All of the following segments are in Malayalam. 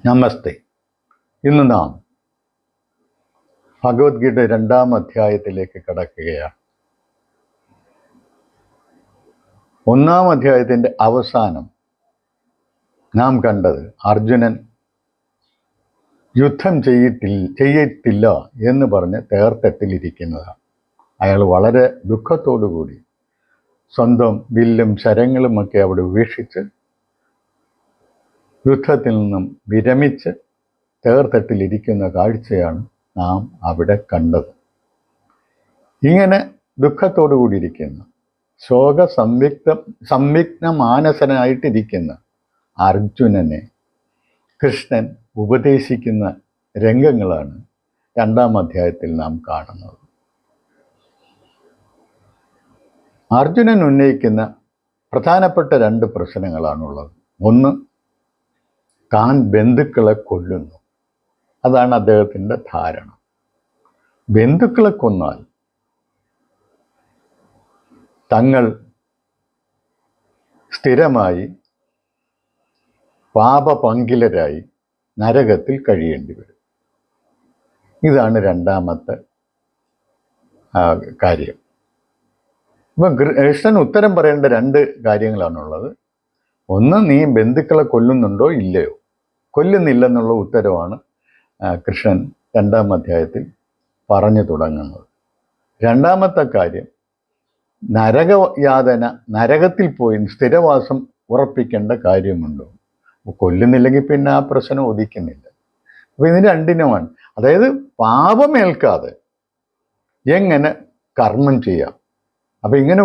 നമസ്തേ. ഇന്ന് നാം ഭഗവത്ഗീത 2-ാം അധ്യായത്തിലേക്ക് കടക്കുകയാണ്. 1-ാം അധ്യായത്തിൻ്റെ അവസാനം നാം കണ്ടത് അർജുനൻ യുദ്ധം ചെയ്യത്തില്ല എന്ന് പറഞ്ഞ് തേർത്തെട്ടിലിരിക്കുന്നതാണ്. അയാൾ വളരെ ദുഃഖത്തോടുകൂടി സ്വന്തം വില്ലും ശരങ്ങളുമൊക്കെ അവിടെ ഉപേക്ഷിച്ച് യുദ്ധത്തിൽ നിന്നും വിരമിച്ച് തേർത്തെട്ടിലിരിക്കുന്ന കാഴ്ചയാണ് നാം അവിടെ കണ്ടത്. ഇങ്ങനെ ദുഃഖത്തോടു കൂടിയിരിക്കുന്ന സംവിഗ്ന മാനസനായിട്ടിരിക്കുന്ന അർജുനനെ കൃഷ്ണൻ ഉപദേശിക്കുന്ന രംഗങ്ങളാണ് 2-ാം അധ്യായത്തിൽ നാം കാണുന്നത്. അർജുനൻ ഉന്നയിക്കുന്ന പ്രധാനപ്പെട്ട 2 പ്രശ്നങ്ങളാണുള്ളത്. ഒന്ന്, താൻ ബന്ധുക്കളെ കൊല്ലുന്നു. അതാണ് അദ്ദേഹത്തിൻ്റെ ധാരണ. ബന്ധുക്കളെ കൊന്നാൽ തങ്ങൾ സ്ഥിരമായി പാപപങ്കിലരായി നരകത്തിൽ കഴിയേണ്ടി വരും. ഇതാണ് 2-ാമത്തെ കാര്യം. ഇപ്പം കൃഷ്ണൻ ഉത്തരം പറയേണ്ട 2 കാര്യങ്ങളാണുള്ളത്. ഒന്ന്, നീ ബന്ധുക്കളെ കൊല്ലുന്നുണ്ടോ ഇല്ലയോ? കൊല്ലുന്നില്ലെന്നുള്ള ഉത്തരവാണ് കൃഷ്ണൻ 2-ാം അധ്യായത്തിൽ പറഞ്ഞു തുടങ്ങുന്നത്. 2-ാമത്തെ കാര്യം, നരകയാതന, നരകത്തിൽ പോയി സ്ഥിരവാസം ഉറപ്പിക്കേണ്ട കാര്യമുണ്ടോ? കൊല്ലുന്നില്ലെങ്കിൽ പിന്നെ ആ പ്രശ്നം ഉദിക്കുന്നില്ല. അപ്പോൾ ഇതിന് 2-നുമാണ്. അതായത് പാപമേൽക്കാതെ എങ്ങനെ കർമ്മം ചെയ്യാം. അപ്പം ഇങ്ങനെ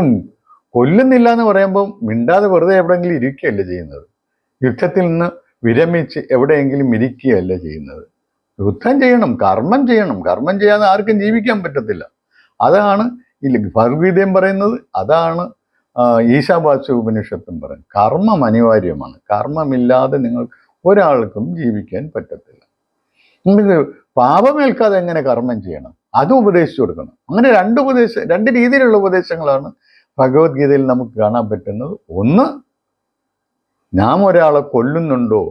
കൊല്ലുന്നില്ല എന്ന് പറയുമ്പോൾ മിണ്ടാതെ വെറുതെ എവിടെയെങ്കിലും ഇരിക്കുകയല്ല ചെയ്യുന്നത്. യുദ്ധത്തിൽ നിന്ന് വിരമിച്ച് എവിടെയെങ്കിലും ഇരിക്കുകയല്ല ചെയ്യുന്നത്. യുദ്ധം ചെയ്യണം, കർമ്മം ചെയ്യണം. കർമ്മം ചെയ്യാതെ ആർക്കും ജീവിക്കാൻ പറ്റത്തില്ല. അതാണ് ഭഗവത്ഗീതയും പറയുന്നത്, അതാണ് ഈശാവാസ്യ ഉപനിഷത്തും പറയുന്നത്. കർമ്മം അനിവാര്യമാണ്. കർമ്മമില്ലാതെ നിങ്ങൾക്ക് ഒരാൾക്കും ജീവിക്കാൻ പറ്റത്തില്ല. നിങ്ങൾക്ക് പാപമേൽക്കാതെ എങ്ങനെ കർമ്മം ചെയ്യണം അത് ഉപദേശിച്ചു കൊടുക്കണം. അങ്ങനെ 2 രീതിയിലുള്ള ഉപദേശങ്ങളാണ് ഭഗവത്ഗീതയിൽ നമുക്ക് കാണാൻ പറ്റുന്നത്. ഒന്ന്, നാം ഒരാളെ കൊല്ലുന്നുണ്ടോ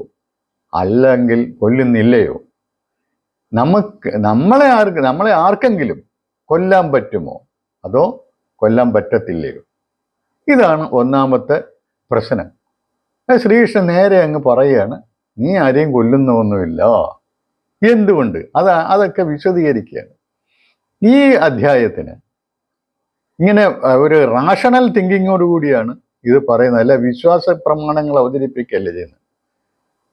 അല്ലെങ്കിൽ കൊല്ലുന്നില്ലയോ, നമ്മളെ ആർക്കെങ്കിലും കൊല്ലാൻ പറ്റുമോ അതോ കൊല്ലാൻ പറ്റത്തില്ലയോ? ഇതാണ് 1-ാമത്തെ പ്രശ്നം. ശ്രീകൃഷ്ണൻ നേരെ അങ്ങ് പറയുകയാണ്, നീ ആരെയും കൊല്ലുന്നൊന്നുമില്ല. എന്തുകൊണ്ട്? അതൊക്കെ വിശദീകരിക്കുകയാണ്. ഈ അധ്യായത്തിന് ഇങ്ങനെ ഒരു റാഷണൽ തിങ്കിങ്ങോടുകൂടിയാണ് ഇത് പറയുന്നത്. അല്ല വിശ്വാസ പ്രമാണങ്ങൾ അവതരിപ്പിക്കുകയല്ല ചെയ്യുന്നത്.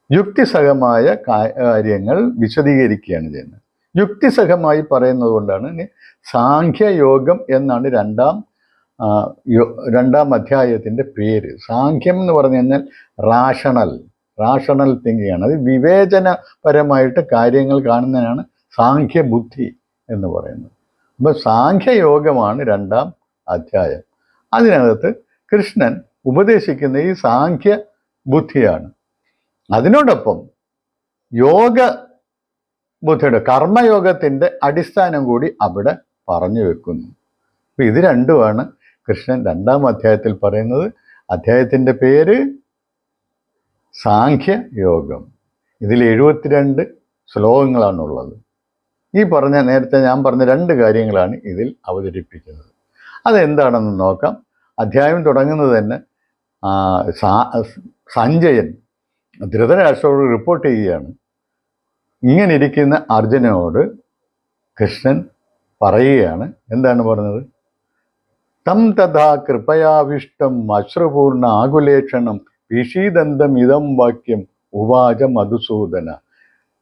യുക്തിസഹമായ കാര്യങ്ങൾ വിശദീകരിക്കുകയാണ് ചെയ്യുന്നത്. യുക്തിസഹമായി പറയുന്നത് കൊണ്ടാണ് സാഖ്യയോഗം എന്നാണ് 2-ാം അധ്യായത്തിൻ്റെ പേര്. സാഖ്യം എന്ന് പറഞ്ഞു കഴിഞ്ഞാൽ റാഷണൽ തിങ്കിങ് ആണ്. അത് വിവേചനപരമായിട്ട് കാര്യങ്ങൾ കാണുന്നതിനാണ് സാഖ്യബുദ്ധി എന്ന് പറയുന്നത്. അപ്പോൾ സാഖ്യയോഗമാണ് 2-ാം അധ്യായം. അതിനകത്ത് കൃഷ്ണൻ ഉപദേശിക്കുന്ന ഈ സാഖ്യ ബുദ്ധിയാണ്. അതിനോടൊപ്പം യോഗ ബുദ്ധിയുടെ കർമ്മയോഗത്തിൻ്റെ അടിസ്ഥാനം കൂടി അവിടെ പറഞ്ഞു വെക്കുന്നു. അപ്പോൾ ഇത് 2മാണ് കൃഷ്ണൻ 2-ാം അധ്യായത്തിൽ പറയുന്നത്. അധ്യായത്തിൻ്റെ പേര് സാഖ്യയോഗം. ഇതിൽ 72 ശ്ലോകങ്ങളാണുള്ളത്. നേരത്തെ ഞാൻ പറഞ്ഞ 2 കാര്യങ്ങളാണ് ഇതിൽ അവതരിപ്പിക്കുന്നത്. അതെന്താണെന്ന് നോക്കാം. അധ്യായം തുടങ്ങുന്നത് തന്നെ സഞ്ജയൻ ധൃതരാഷ്ട്രോട് റിപ്പോർട്ട് ചെയ്യുകയാണ്. ഇങ്ങനെ ഇരിക്കുന്ന അർജുനനോട് കൃഷ്ണൻ പറയുകയാണ്. എന്താണ് പറഞ്ഞത്? തം തഥാ കൃപയാവിഷ്ടം അശ്രുപൂർണ ആകുലേക്ഷണം വിഷീദന്തം ഇതം വാക്യം ഉവാച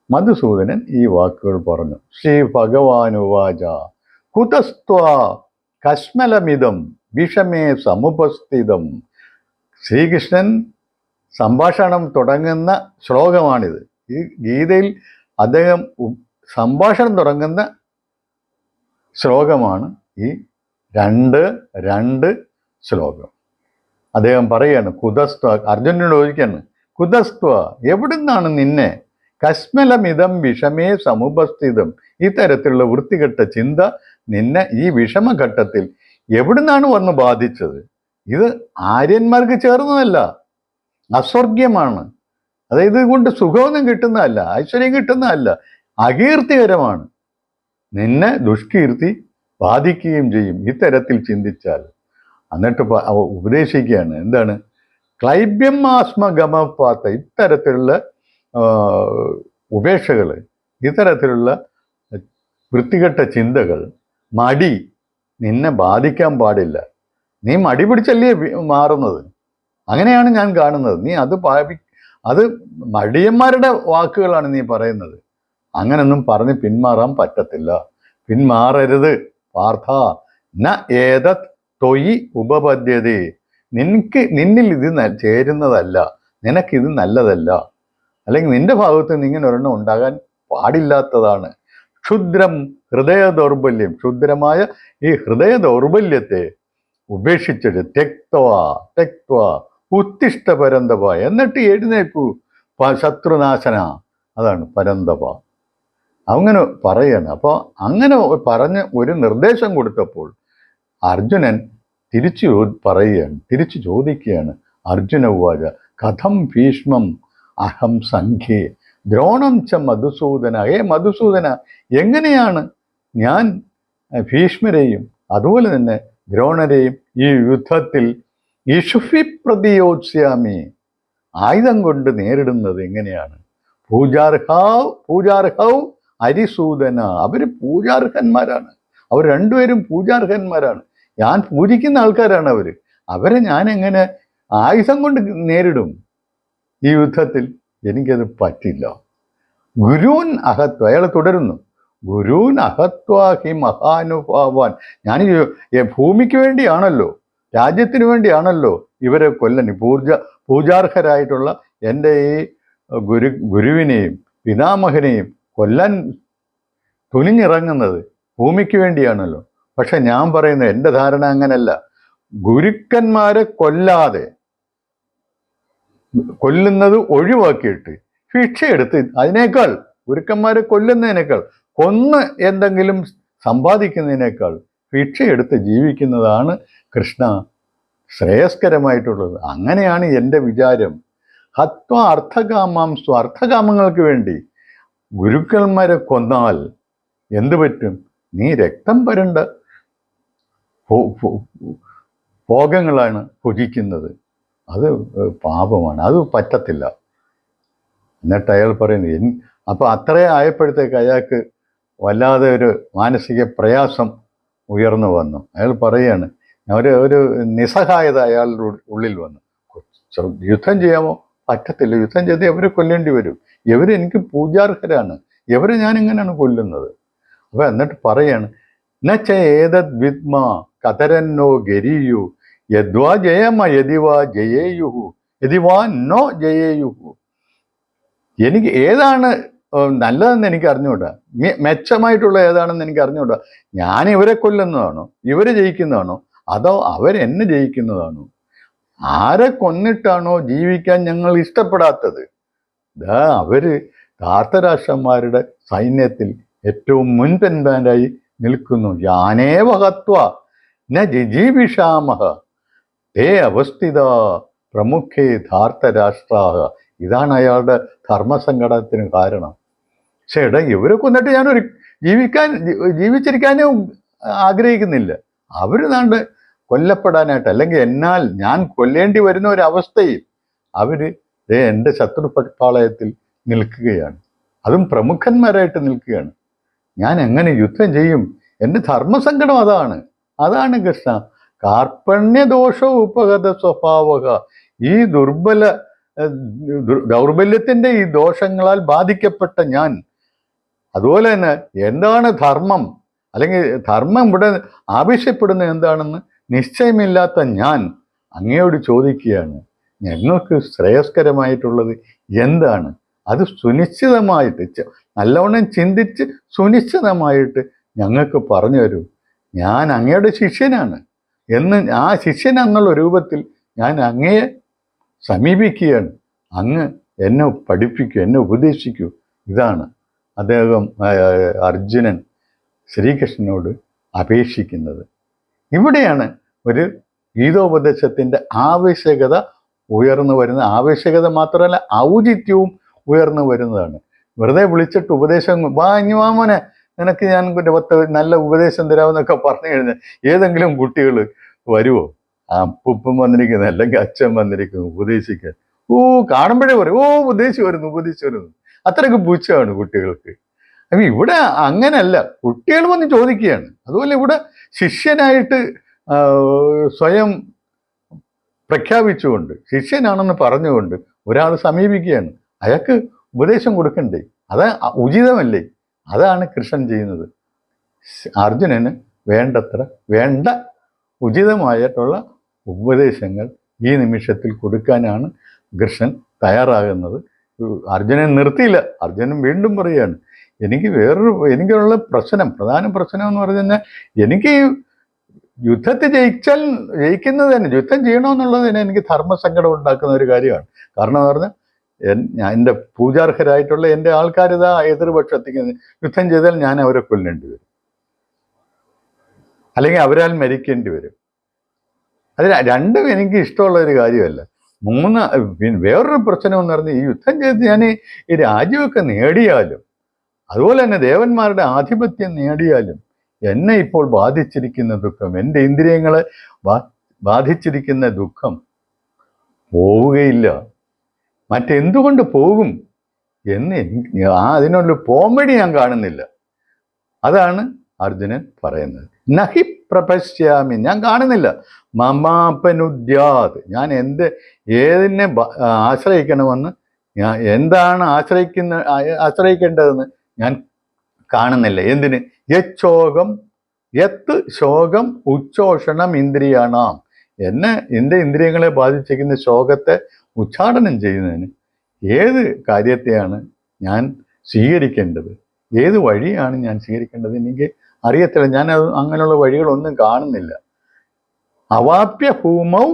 മധുസൂദനൻ ഈ വാക്കുകൾ പറഞ്ഞു. ശ്രീ ഭഗവാൻ ഉവാച കുതസ്ത്വാ കശ്മലമിതം വിഷമേ സമുപസ്ഥിതം. ശ്രീകൃഷ്ണൻ സംഭാഷണം തുടങ്ങുന്ന ശ്ലോകമാണിത്. ഈ ഗീതയിൽ അദ്ദേഹം സംഭാഷണം തുടങ്ങുന്ന ശ്ലോകമാണ് ഈ 2 ശ്ലോകം. അദ്ദേഹം പറയാണ്, കുതസ്ത്വ, അർജുനനോട് ചോദിക്കാണ്, കുതസ്ത്വ, എവിടുന്നാണ് നിന്നെ കശ്മലമിതം വിഷമേ സമുപസ്ഥിതം, ഇത്തരത്തിലുള്ള വൃത്തികെട്ട ചിന്ത നിന്നെ ഈ വിഷമഘട്ടത്തിൽ എവിടുന്നാണ് വന്ന് ബാധിച്ചത്? ഇത് ആര്യന്മാർക്ക് ചേർന്നതല്ല, അസ്വർഗ്യമാണ്. അതായത് ഇതുകൊണ്ട് സുഖമൊന്നും കിട്ടുന്നതല്ല, ഐശ്വര്യം കിട്ടുന്നതല്ല, അകീർത്തികരമാണ്. നിന്നെ ദുഷ്കീർത്തി ബാധിക്കുകയും ചെയ്യും ഇത്തരത്തിൽ ചിന്തിച്ചാൽ. എന്നിട്ട് ഉപദേശിക്കുകയാണ് എന്താണ്? ക്ലൈബ്യം ആസ്മഗമപാത്ത, ഇത്തരത്തിലുള്ള ഉപേക്ഷകൾ, ഇത്തരത്തിലുള്ള വൃത്തികെട്ട ചിന്തകൾ, മടി നിന്നെ ബാധിക്കാൻ പാടില്ല. നീ മടി പിടിച്ചല്ലേ മാറുന്നത്. അങ്ങനെയാണ് ഞാൻ കാണുന്നത്. നീ അത് മടിയന്മാരുടെ വാക്കുകളാണ് നീ പറയുന്നത്. അങ്ങനൊന്നും പറഞ്ഞ് പിന്മാറാൻ പറ്റത്തില്ല. പിന്മാറരുത് പാർത്ഥ. ന ഏതത് തൊയി ഉപപദ്യതേ, നിന്നിൽ ഇത് ചേരുന്നതല്ല, നിനക്കിത് നല്ലതല്ല, അല്ലെങ്കിൽ നിന്റെ ഭാഗത്ത് നിന്ന് ഇങ്ങനെ ഒരെണ്ണം ഉണ്ടാകാൻ പാടില്ലാത്തതാണ്. ക്ഷുദ്രം ഹൃദയ ദൗർബല്യം, ക്ഷുദ്രമായ ഈ ഹൃദയ ദൗർബല്യത്തെ ഉപേക്ഷിച്ചിട്ട് തെക്വ ഉത്തിഷ്ഠ പരന്തപ, എന്നിട്ട് എഴുന്നേക്കൂ ശത്രുനാശന, അതാണ് പരന്തപ. അങ്ങനെ പറയാണ്. അപ്പോൾ അങ്ങനെ പറഞ്ഞ് ഒരു നിർദ്ദേശം കൊടുത്തപ്പോൾ അർജുനൻ തിരിച്ചു ചോദിക്കുകയാണ്. അർജുന ഉവാച കഥം ഭീഷ്മം അഹം സംഖ്യേ ദ്രോണം ച മധുസൂദന. മധുസൂദന, എങ്ങനെയാണ് ഞാൻ ഭീഷ്മരെയും അതുപോലെ തന്നെ ദ്രോണരെയും ഈ യുദ്ധത്തിൽ ഇഷുഫി പ്രതിയോത്സ്യാമി, ആയുധം കൊണ്ട് നേരിടുന്നത് എങ്ങനെയാണ്? പൂജാർഹൗ അരിസൂദന, അവർ പൂജാർഹന്മാരാണ്. അവർ രണ്ടുപേരും പൂജാർഹന്മാരാണ്. ഞാൻ പൂജിക്കുന്ന ആൾക്കാരാണ് അവരെ ഞാൻ എങ്ങനെ ആയുധം കൊണ്ട് നേരിടും ഈ യുദ്ധത്തിൽ? എനിക്കത് പറ്റില്ല. ഗുരുൻ അഹത്വ, അയാൾ തുടരുന്നു, ഗുരുൻ അഹത്വാ ഹി മഹാനുഭാവാൻ. ഞാൻ ഭൂമിക്ക് വേണ്ടിയാണല്ലോ, രാജ്യത്തിന് വേണ്ടിയാണല്ലോ ഇവരെ കൊല്ലൻ, പൂജാർഹരായിട്ടുള്ള എൻ്റെ ഈ ഗുരുവിനെയും പിതാമഹനെയും കൊല്ലാൻ തുനിഞ്ഞിറങ്ങുന്നത് ഭൂമിക്ക് വേണ്ടിയാണല്ലോ. പക്ഷെ ഞാൻ പറയുന്നത്, എൻ്റെ ധാരണ അങ്ങനല്ല. ഗുരുക്കന്മാരെ കൊല്ലുന്നത് ഒഴിവാക്കിയിട്ട് ശിക്ഷയെടുത്ത്, അതിനേക്കാൾ ഗുരുക്കന്മാരെ കൊല്ലുന്നതിനേക്കാൾ കൊന്ന് എന്തെങ്കിലും സമ്പാദിക്കുന്നതിനേക്കാൾ ശിക്ഷയെടുത്ത് ജീവിക്കുന്നതാണ് കൃഷ്ണ ശ്രേയസ്കരമായിട്ടുള്ളത്. അങ്ങനെയാണ് എൻ്റെ വിചാരം. ഹത്വ അർത്ഥകാമാം അർത്ഥകാമങ്ങൾക്ക് വേണ്ടി ഗുരുക്കന്മാരെ കൊന്നാൽ എന്തു പറ്റും? നീ രക്തം പരണ്ട ഭോഗങ്ങളാണ് ഭുജിക്കുന്നത്. അത് പാപമാണ്, അത് പറ്റത്തില്ല. എന്നിട്ട് അയാൾ പറയുന്നത്, അപ്പോൾ അത്രേ ആയപ്പോഴത്തേക്ക് അയാൾക്ക് വല്ലാതെ ഒരു മാനസിക പ്രയാസം ഉയർന്നു വന്നു. അയാൾ പറയുകയാണ്, ഒരു നിസ്സഹായത അയാളുടെ ഉള്ളിൽ വന്നു. യുദ്ധം ചെയ്യാമോ? പറ്റത്തില്ല. യുദ്ധം ചെയ്ത് ഇവരെ കൊല്ലേണ്ടി വരും. എനിക്ക് പൂജാർഹരാണ്, ഇവരെ ഞാൻ എങ്ങനെയാണ് കൊല്ലുന്നത്? അപ്പോൾ എന്നിട്ട് പറയാണ്, നച്ച ഏതദ് വിദ്മ കതരന്നോ ഗരീയു യദ്വാ ജയമ യദിവാ ജയേയുഹു യദിവാ നോ ജയേയുഹു. എനിക്ക് ഏതാണ് നല്ലതെന്ന് എനിക്ക് അറിഞ്ഞുകൂടാ, മെച്ചമായിട്ടുള്ള ഏതാണെന്ന് എനിക്ക് അറിഞ്ഞുകൂടാ. ഞാൻ ഇവരെ കൊല്ലുന്നതാണോ, ഇവരെ ജയിക്കുന്നതാണോ, അതോ അവരെന്നെ ജയിക്കുന്നതാണോ? ആരെ കൊന്നിട്ടാണോ ജീവിക്കാൻ ഞങ്ങൾ ഇഷ്ടപ്പെടാത്തത്, അവര് ധാർത്തരാഷ്ട്രന്മാരുടെ സൈന്യത്തിൽ ഏറ്റവും മുൻപന്മാരായി നിൽക്കുന്നു. യാനേവ ഹത്വ ന ജിജീവിഷാമഹ തേ അവസ്ഥിത പ്രമുഖേ ധാർത്തരാഷ്ട്രാഹ. ഇതാണ് അയാളുടെ ധർമ്മസങ്കടത്തിന് കാരണം. പക്ഷേ ഇവരെ കൊന്നിട്ട് ഞാനൊരു ജീവിച്ചിരിക്കാനും ആഗ്രഹിക്കുന്നില്ല. അവർ നാണ്ട് കൊല്ലപ്പെടാനായിട്ട്, അല്ലെങ്കിൽ എന്നാൽ ഞാൻ കൊല്ലേണ്ടി വരുന്ന ഒരവസ്ഥയിൽ അവർ എൻ്റെ ശത്രുപാളയത്തിൽ നിൽക്കുകയാണ്, അതും പ്രമുഖന്മാരായിട്ട് നിൽക്കുകയാണ്. ഞാൻ എങ്ങനെ യുദ്ധം ചെയ്യും? എൻ്റെ ധർമ്മസങ്കടം അതാണ് കൃഷ്ണ. കാർപ്പണ്യദോഷ ഉപഗത സ്വഭാവക, ഈ ദൗർബല്യത്തിൻ്റെ ഈ ദോഷങ്ങളാൽ ബാധിക്കപ്പെട്ട ഞാൻ, അതുപോലെ തന്നെ എന്താണ് ധർമ്മം, അല്ലെങ്കിൽ ധർമ്മം ഇവിടെ ആവശ്യപ്പെടുന്നത് എന്താണെന്ന് നിശ്ചയമില്ലാത്ത ഞാൻ അങ്ങയോട് ചോദിക്കുകയാണ്. ഞങ്ങൾക്ക് ശ്രേയസ്കരമായിട്ടുള്ളത് എന്താണ്? അത് സുനിശ്ചിതമായിട്ട്, നല്ലവണ്ണം ചിന്തിച്ച് സുനിശ്ചിതമായിട്ട് ഞങ്ങൾക്ക് പറഞ്ഞു തരൂ. ഞാൻ അങ്ങയുടെ ശിഷ്യനാണ് എന്ന്, ആ ശിഷ്യൻ എന്നുള്ള രൂപത്തിൽ ഞാൻ അങ്ങയെ സമീപിക്കുകയാണ്. അങ്ങ് എന്നെ പഠിപ്പിക്കൂ, എന്നെ ഉപദേശിക്കൂ. ഇതാണ് അദ്ദേഹം അർജുനൻ ശ്രീകൃഷ്ണനോട് അപേക്ഷിക്കുന്നത്. ഇവിടെയാണ് ഒരു ഗീതോപദേശത്തിൻ്റെ ആവശ്യകത ഉയർന്നു വരുന്ന ആവശ്യകത മാത്രമല്ല ഔചിത്യവും ഉയർന്നു വരുന്നതാണ്. വെറുതെ വിളിച്ചിട്ട് ഉപദേശം വാ മോനെ നിനക്ക് ഞാൻ നല്ല ഉപദേശം തരാമെന്നൊക്കെ പറഞ്ഞു കഴിഞ്ഞാൽ ഏതെങ്കിലും കുട്ടികൾ വരുമോ? അപ്പൂപ്പൻ വന്നിരിക്കുന്നു അല്ലെങ്കിൽ അച്ഛൻ വന്നിരിക്കുന്നു ഉപദേശിക്കാൻ, കാണുമ്പോഴേ പറയും ഉപദേശിച്ചു വരുന്നു. അത്രയ്ക്ക് പുച്ഛമാണ് കുട്ടികൾക്ക്. അപ്പം ഇവിടെ അങ്ങനല്ല, കുട്ടികൾ വന്ന് ചോദിക്കുകയാണ്. അതുപോലെ ഇവിടെ ശിഷ്യനായിട്ട് സ്വയം പ്രഖ്യാപിച്ചുകൊണ്ട് ശിഷ്യനാണെന്ന് പറഞ്ഞുകൊണ്ട് ഒരാൾ സമീപിക്കുകയാണ്. അയാൾക്ക് ഉപദേശം കൊടുക്കണ്ടേ? അത് ഉചിതമല്ലേ? അതാണ് കൃഷ്ണൻ ചെയ്യുന്നത്. അർജുനന് വേണ്ട ഉചിതമായിട്ടുള്ള ഉപദേശങ്ങൾ ഈ നിമിഷത്തിൽ കൊടുക്കാനാണ് കൃഷ്ണൻ തയ്യാറാകുന്നത്. അർജുനൻ നിർത്തിയില്ല. അർജുനൻ വീണ്ടും പറയുകയാണ്, എനിക്കുള്ള പ്രധാന പ്രശ്നം എന്ന് പറഞ്ഞു കഴിഞ്ഞാൽ എനിക്ക് യുദ്ധത്തിൽ ജയിക്കുന്നത് തന്നെ, യുദ്ധം ചെയ്യണമെന്നുള്ളത് തന്നെ എനിക്ക് ധർമ്മസങ്കടം ഉണ്ടാക്കുന്ന ഒരു കാര്യമാണ്. കാരണം എന്ന് പറഞ്ഞാൽ എൻ്റെ പൂജാർഹരായിട്ടുള്ള എൻ്റെ ആൾക്കാരിതാ എതിർപക്ഷത്തേക്ക് യുദ്ധം ചെയ്താൽ ഞാൻ അവരെ കൊല്ലേണ്ടി വരും, അല്ലെങ്കിൽ അവരാൽ മരിക്കേണ്ടി വരും. അത് രണ്ടും എനിക്ക് ഇഷ്ടമുള്ള ഒരു കാര്യമല്ല. വേറൊരു പ്രശ്നം എന്ന് പറഞ്ഞാൽ ഈ യുദ്ധം ചെയ്ത് ഞാൻ ഈ രാജ്യമൊക്കെ നേടിയാലും അതുപോലെ തന്നെ ദേവന്മാരുടെ ആധിപത്യം നേടിയാലും എന്നെ ഇപ്പോൾ ബാധിച്ചിരിക്കുന്ന ദുഃഖം, എൻ്റെ ഇന്ദ്രിയങ്ങളെ ബാധിച്ചിരിക്കുന്ന ദുഃഖം പോവുകയില്ല. മറ്റെന്തുകൊണ്ട് പോകും എന്ന് അതിനുള്ള പോംവഴി ഞാൻ കാണുന്നില്ല. അതാണ് അർജുനൻ പറയുന്നത്. നഹി പ്രപശ്യാമി, ഞാൻ കാണുന്നില്ല. മമാപനുദ്യാത്, ഞാൻ ഏതിനെ ആശ്രയിക്കണമെന്ന്, ഞാൻ എന്താണ് ആശ്രയിക്കേണ്ടതെന്ന് ഞാൻ കാണുന്നില്ല. എന്തിന്? യത്ത് ശോകം ഉച്ചോഷണം ഇന്ദ്രിയാണാം, എൻ്റെ ഇന്ദ്രിയങ്ങളെ ബാധിച്ചിരിക്കുന്ന ശോകത്തെ ഉച്ചാടനം ചെയ്യുന്നതിന് ഏത് കാര്യത്തെയാണ് ഞാൻ സ്വീകരിക്കേണ്ടത്, ഏത് വഴിയാണ് ഞാൻ സ്വീകരിക്കേണ്ടത് എനിക്ക് അറിയത്തില്ല. ഞാൻ അങ്ങനെയുള്ള വഴികളൊന്നും കാണുന്നില്ല. അവാപ്യ ഭൂമൗ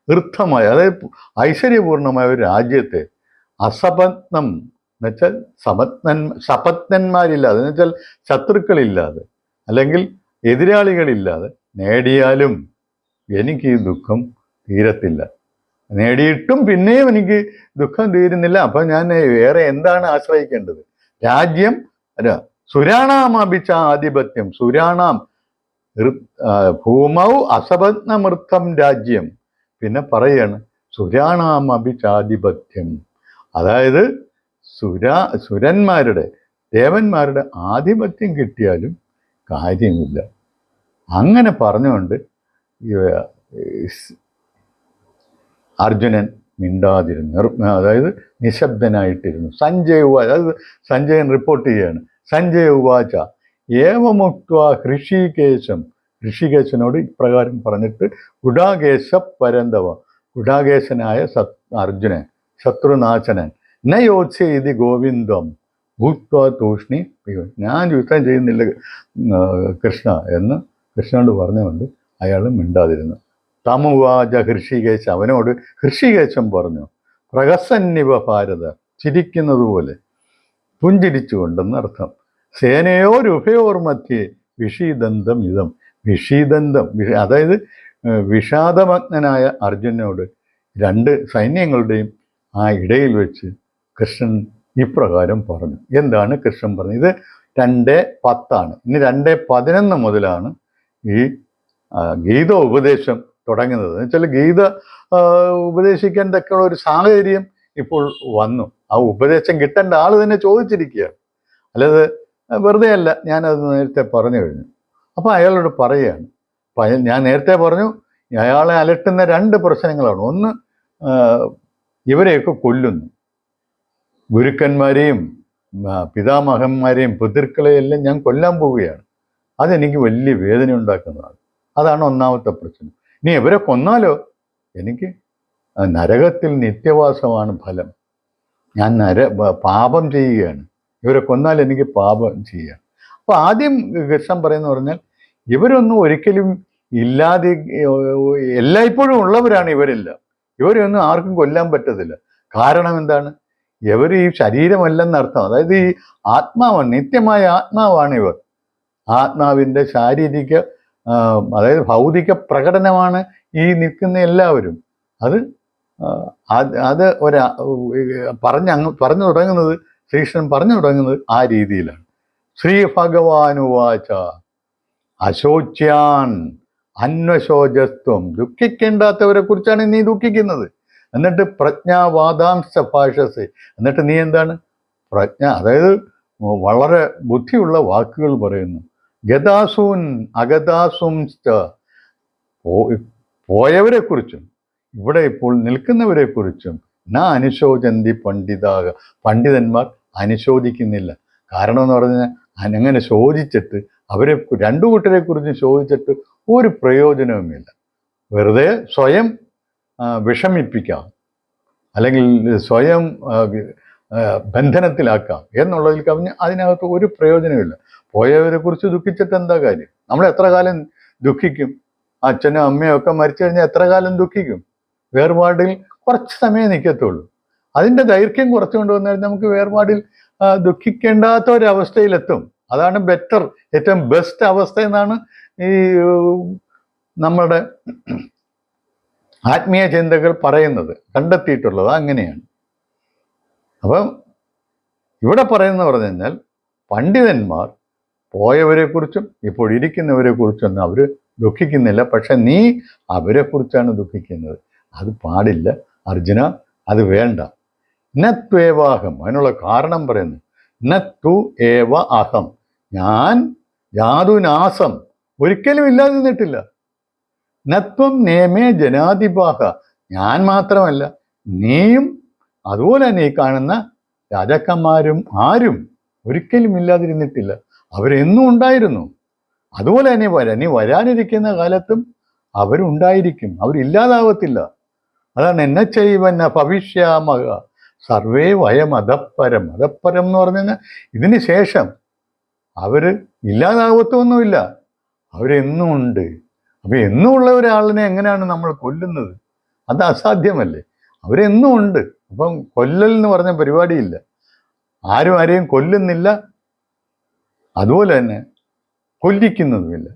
വൃദ്ധമായ, അതായത് ഐശ്വര്യപൂർണമായ ഒരു രാജ്യത്തെ അസപത്നം എന്നുവെച്ചാൽ സപത്നന്മാരില്ലാതെ, എന്നുവെച്ചാൽ ശത്രുക്കളില്ലാതെ അല്ലെങ്കിൽ എതിരാളികളില്ലാതെ നേടിയാലും എനിക്ക് ഈ ദുഃഖം തീരത്തില്ല. നേടിയിട്ടും പിന്നെയും എനിക്ക് ദുഃഖം തീരുന്നില്ല. അപ്പം ഞാൻ വേറെ എന്താണ് ആശ്രയിക്കേണ്ടത്? രാജ്യം സുരാണാമഭിച്ച ആധിപത്യം, സുരാണാം ഭൂമൗ അസപത്നമൃത്തം രാജ്യം. പിന്നെ പറയാണ് സുരാണാമഭിച്ചാധിപത്യം, അതായത് സുരന്മാരുടെ ദേവന്മാരുടെ ആധിപത്യം കിട്ടിയാലും കാര്യമില്ല. അങ്ങനെ പറഞ്ഞുകൊണ്ട് അർജുനൻ മിണ്ടാതിരുന്നു, അതായത് നിശബ്ദനായിട്ടിരുന്നു. അതായത് സഞ്ജയൻ റിപ്പോർട്ട് ചെയ്യാണ്. സഞ്ജയ ഉവാച ഏവമുക്ത ഋഷികേശനോട് ഇപ്രകാരം പറഞ്ഞിട്ട് ഗുഡാകേശ പരന്തവ, ഗുഡാകേശനായ അർജുനൻ ശത്രുനാശനൻ നയോത്സ്യ ഇതി ഗോവിന്ദം ഭൂത്വ തൂഷ്ണി, ഞാൻ യുദ്ധം ചെയ്യുന്നില്ല കൃഷ്ണ എന്ന് കൃഷ്ണനോട് പറഞ്ഞുകൊണ്ട് അയാൾ മിണ്ടാതിരുന്നു. തമുവാച ഹൃഷികേശ, അവനോട് ഹൃഷികേശം പറഞ്ഞു, പ്രഹസന്നിവ ഭാരത, ചിരിക്കുന്നത് പോലെ, പുഞ്ചിരിച്ചുകൊണ്ടെന്ന് അർത്ഥം. സേനയോരുഭയോർ മധ്യേ വിഷീദന്തം ഇതം, അതായത് വിഷാദമഗ്നനായ അർജുനനോട് രണ്ട് സൈന്യങ്ങളുടെയും ആ ഇടയിൽ വെച്ച് കൃഷ്ണൻ ഇപ്രകാരം പറഞ്ഞു. എന്താണ് കൃഷ്ണൻ പറഞ്ഞത്? ഇത് 2:10 ഇനി 2:11 മുതലാണ് ഈ ഗീത ഉപദേശം തുടങ്ങുന്നത്. എന്നുവെച്ചാൽ ഗീത ഉപദേശിക്കാൻ തക്കുള്ള ഒരു സാഹചര്യം ഇപ്പോൾ വന്നു. ആ ഉപദേശം കിട്ടേണ്ട ആൾ തന്നെ ചോദിച്ചിരിക്കുകയാണ്, അല്ലാതെ വെറുതെ അല്ല. ഞാനത് നേരത്തെ പറഞ്ഞു കഴിഞ്ഞു. അപ്പോൾ അയാളോട് പറയുകയാണ്, ഞാൻ നേരത്തെ പറഞ്ഞു അയാളെ അലട്ടുന്ന 2 പ്രശ്നങ്ങളാണ്. ഒന്ന്, ഇവരെയൊക്കെ കൊല്ലുന്നു, ഗുരുക്കന്മാരെയും പിതാമഹന്മാരെയും പിതൃക്കളെയെല്ലാം ഞാൻ കൊല്ലാൻ പോവുകയാണ്. അതെനിക്ക് വലിയ വേദന ഉണ്ടാക്കുന്നതാണ്. അതാണ് ഒന്നാമത്തെ പ്രശ്നം. ഇനി ഇവരെ കൊന്നാലോ എനിക്ക് നരകത്തിൽ നിത്യവാസമാണ് ഫലം. ഞാൻ പാപം ചെയ്യുകയാണ്. ഇവരെ കൊന്നാൽ എനിക്ക് പാപം ചെയ്യുക. അപ്പോൾ ആദ്യം കൃഷ്ണൻ പറയുന്ന പറഞ്ഞാൽ ഇവരൊന്നും ഒരിക്കലും എല്ലായ്പ്പോഴും ഉള്ളവരാണ് ഇവരെല്ലാം. ഇവരെയൊന്നും ആർക്കും കൊല്ലാൻ പറ്റത്തില്ല. കാരണം എന്താണ്? ഇവർ ഈ ശരീരമല്ലെന്നർത്ഥം. അതായത് ഈ ആത്മാവാണ്, നിത്യമായ ആത്മാവാണ് ഇവർ. ആത്മാവിൻ്റെ ശാരീരിക അതായത് ഭൗതിക പ്രകടനമാണ് ഈ നിൽക്കുന്ന എല്ലാവരും. അത് അത് പറഞ്ഞു തുടങ്ങുന്നത്, ശ്രീകൃഷ്ണൻ പറഞ്ഞു തുടങ്ങുന്നത് ആ രീതിയിലാണ്. ശ്രീ ഭഗവാനുവാച അശോച്യാൻ അന്വശോചസ്ത്വം, ദുഃഖിക്കേണ്ടാത്തവരെ കുറിച്ചാണ് നീ ദുഃഖിക്കുന്നത്. എന്നിട്ട് പ്രജ്ഞാവാദാംശ ഭാഷസെ, എന്നിട്ട് നീ എന്താണ് പ്രജ്ഞ, അതായത് വളരെ ബുദ്ധിയുള്ള വാക്കുകൾ പറയുന്നു. ഗതാസൂൻ അഗതാസും പോയവരെ കുറിച്ചും ഇവിടെ ഇപ്പോൾ നിൽക്കുന്നവരെ കുറിച്ചും അനുശോചന്തി പണ്ഡിതാക, പണ്ഡിതന്മാർ അനുശോചിക്കുന്നില്ല. കാരണം എന്ന് പറഞ്ഞാൽ അങ്ങനെ ശോചിച്ചിട്ട് അവരെ രണ്ടു കൂട്ടരെ കുറിച്ച് ശോചിച്ചിട്ട് ഒരു പ്രയോജനവുമില്ല. വെറുതെ സ്വയം വിഷമിപ്പിക്കാം, അല്ലെങ്കിൽ സ്വയം ബന്ധനത്തിലാക്കാം എന്നുള്ളതിൽ കവിഞ്ഞ് അതിനകത്ത് ഒരു പ്രയോജനമില്ല. പോയവരെ കുറിച്ച് ദുഃഖിച്ചിട്ട് എന്താ കാര്യം? നമ്മൾ എത്ര കാലം ദുഃഖിക്കും? അച്ഛനും അമ്മയും ഒക്കെ മരിച്ചു കഴിഞ്ഞാൽ എത്ര കാലം ദുഃഖിക്കും? വേർപാടിൽ കുറച്ച് സമയം നിൽക്കത്തുള്ളൂ. അതിൻ്റെ ദൈർഘ്യം കുറച്ചുകൊണ്ട് വന്നാൽ നമുക്ക് വേർപാടിൽ ദുഃഖിക്കേണ്ടാത്ത ഒരവസ്ഥയിലെത്തും. അതാണ് ബെറ്റർ, ഏറ്റവും ബെസ്റ്റ് അവസ്ഥ എന്നാണ് ഈ നമ്മളുടെ ആത്മീയ ചിന്തകൾ പറയുന്നത്, കണ്ടെത്തിയിട്ടുള്ളത് അങ്ങനെയാണ്. അപ്പം ഇവിടെ പറയുന്നത് പറഞ്ഞു കഴിഞ്ഞാൽ പണ്ഡിതന്മാർ പോയവരെ കുറിച്ചും ഇപ്പോൾ ഇരിക്കുന്നവരെ കുറിച്ചൊന്നും അവർ ദുഃഖിക്കുന്നില്ല. പക്ഷെ നീ അവരെ കുറിച്ചാണ് ദുഃഖിക്കുന്നത്. അത് പാടില്ല അർജുന, അത് വേണ്ട. നത്വേവാഹം, അതിനുള്ള കാരണം പറയുന്നു. നത്തു ഏവ അഹം, ഞാൻ യാതുനാസം, ഒരിക്കലും ഇല്ലാതെ നിന്നിട്ടില്ല. നത്വം നേമേ ജനാധിപാഹ, ഞാൻ മാത്രമല്ല നീയും അതുപോലെ തന്നെ ഈ കാണുന്ന രാജാക്കന്മാരും ആരും ഒരിക്കലും ഇല്ലാതിരുന്നിട്ടില്ല. അവരെന്നും ഉണ്ടായിരുന്നു. അതുപോലെ തന്നെ നീ വരാനിരിക്കുന്ന കാലത്തും അവരുണ്ടായിരിക്കും, അവരില്ലാതാവത്തില്ല. അതാണ് എന്നെ ചെയ്യുവന്ന ഭവിഷ്യാമക സർവേ വയം അധപ്പരം. അധപ്പരം എന്ന് പറഞ്ഞു കഴിഞ്ഞാൽ ഇതിന് ശേഷം അവർ ഇല്ലാതാവത്തൊന്നുമില്ല, അവരെന്നും ഉണ്ട്. അപ്പം എന്നും ഉള്ള ഒരാളിനെ എങ്ങനെയാണ് നമ്മൾ കൊല്ലുന്നത്? അത് അസാധ്യമല്ലേ. അവരെന്നും ഉണ്ട്. അപ്പം കൊല്ലൽ എന്ന് പറഞ്ഞ പരിപാടിയില്ല. ആരും ആരെയും കൊല്ലുന്നില്ല, അതുപോലെ തന്നെ കൊല്ലിക്കുന്നതുമില്ല.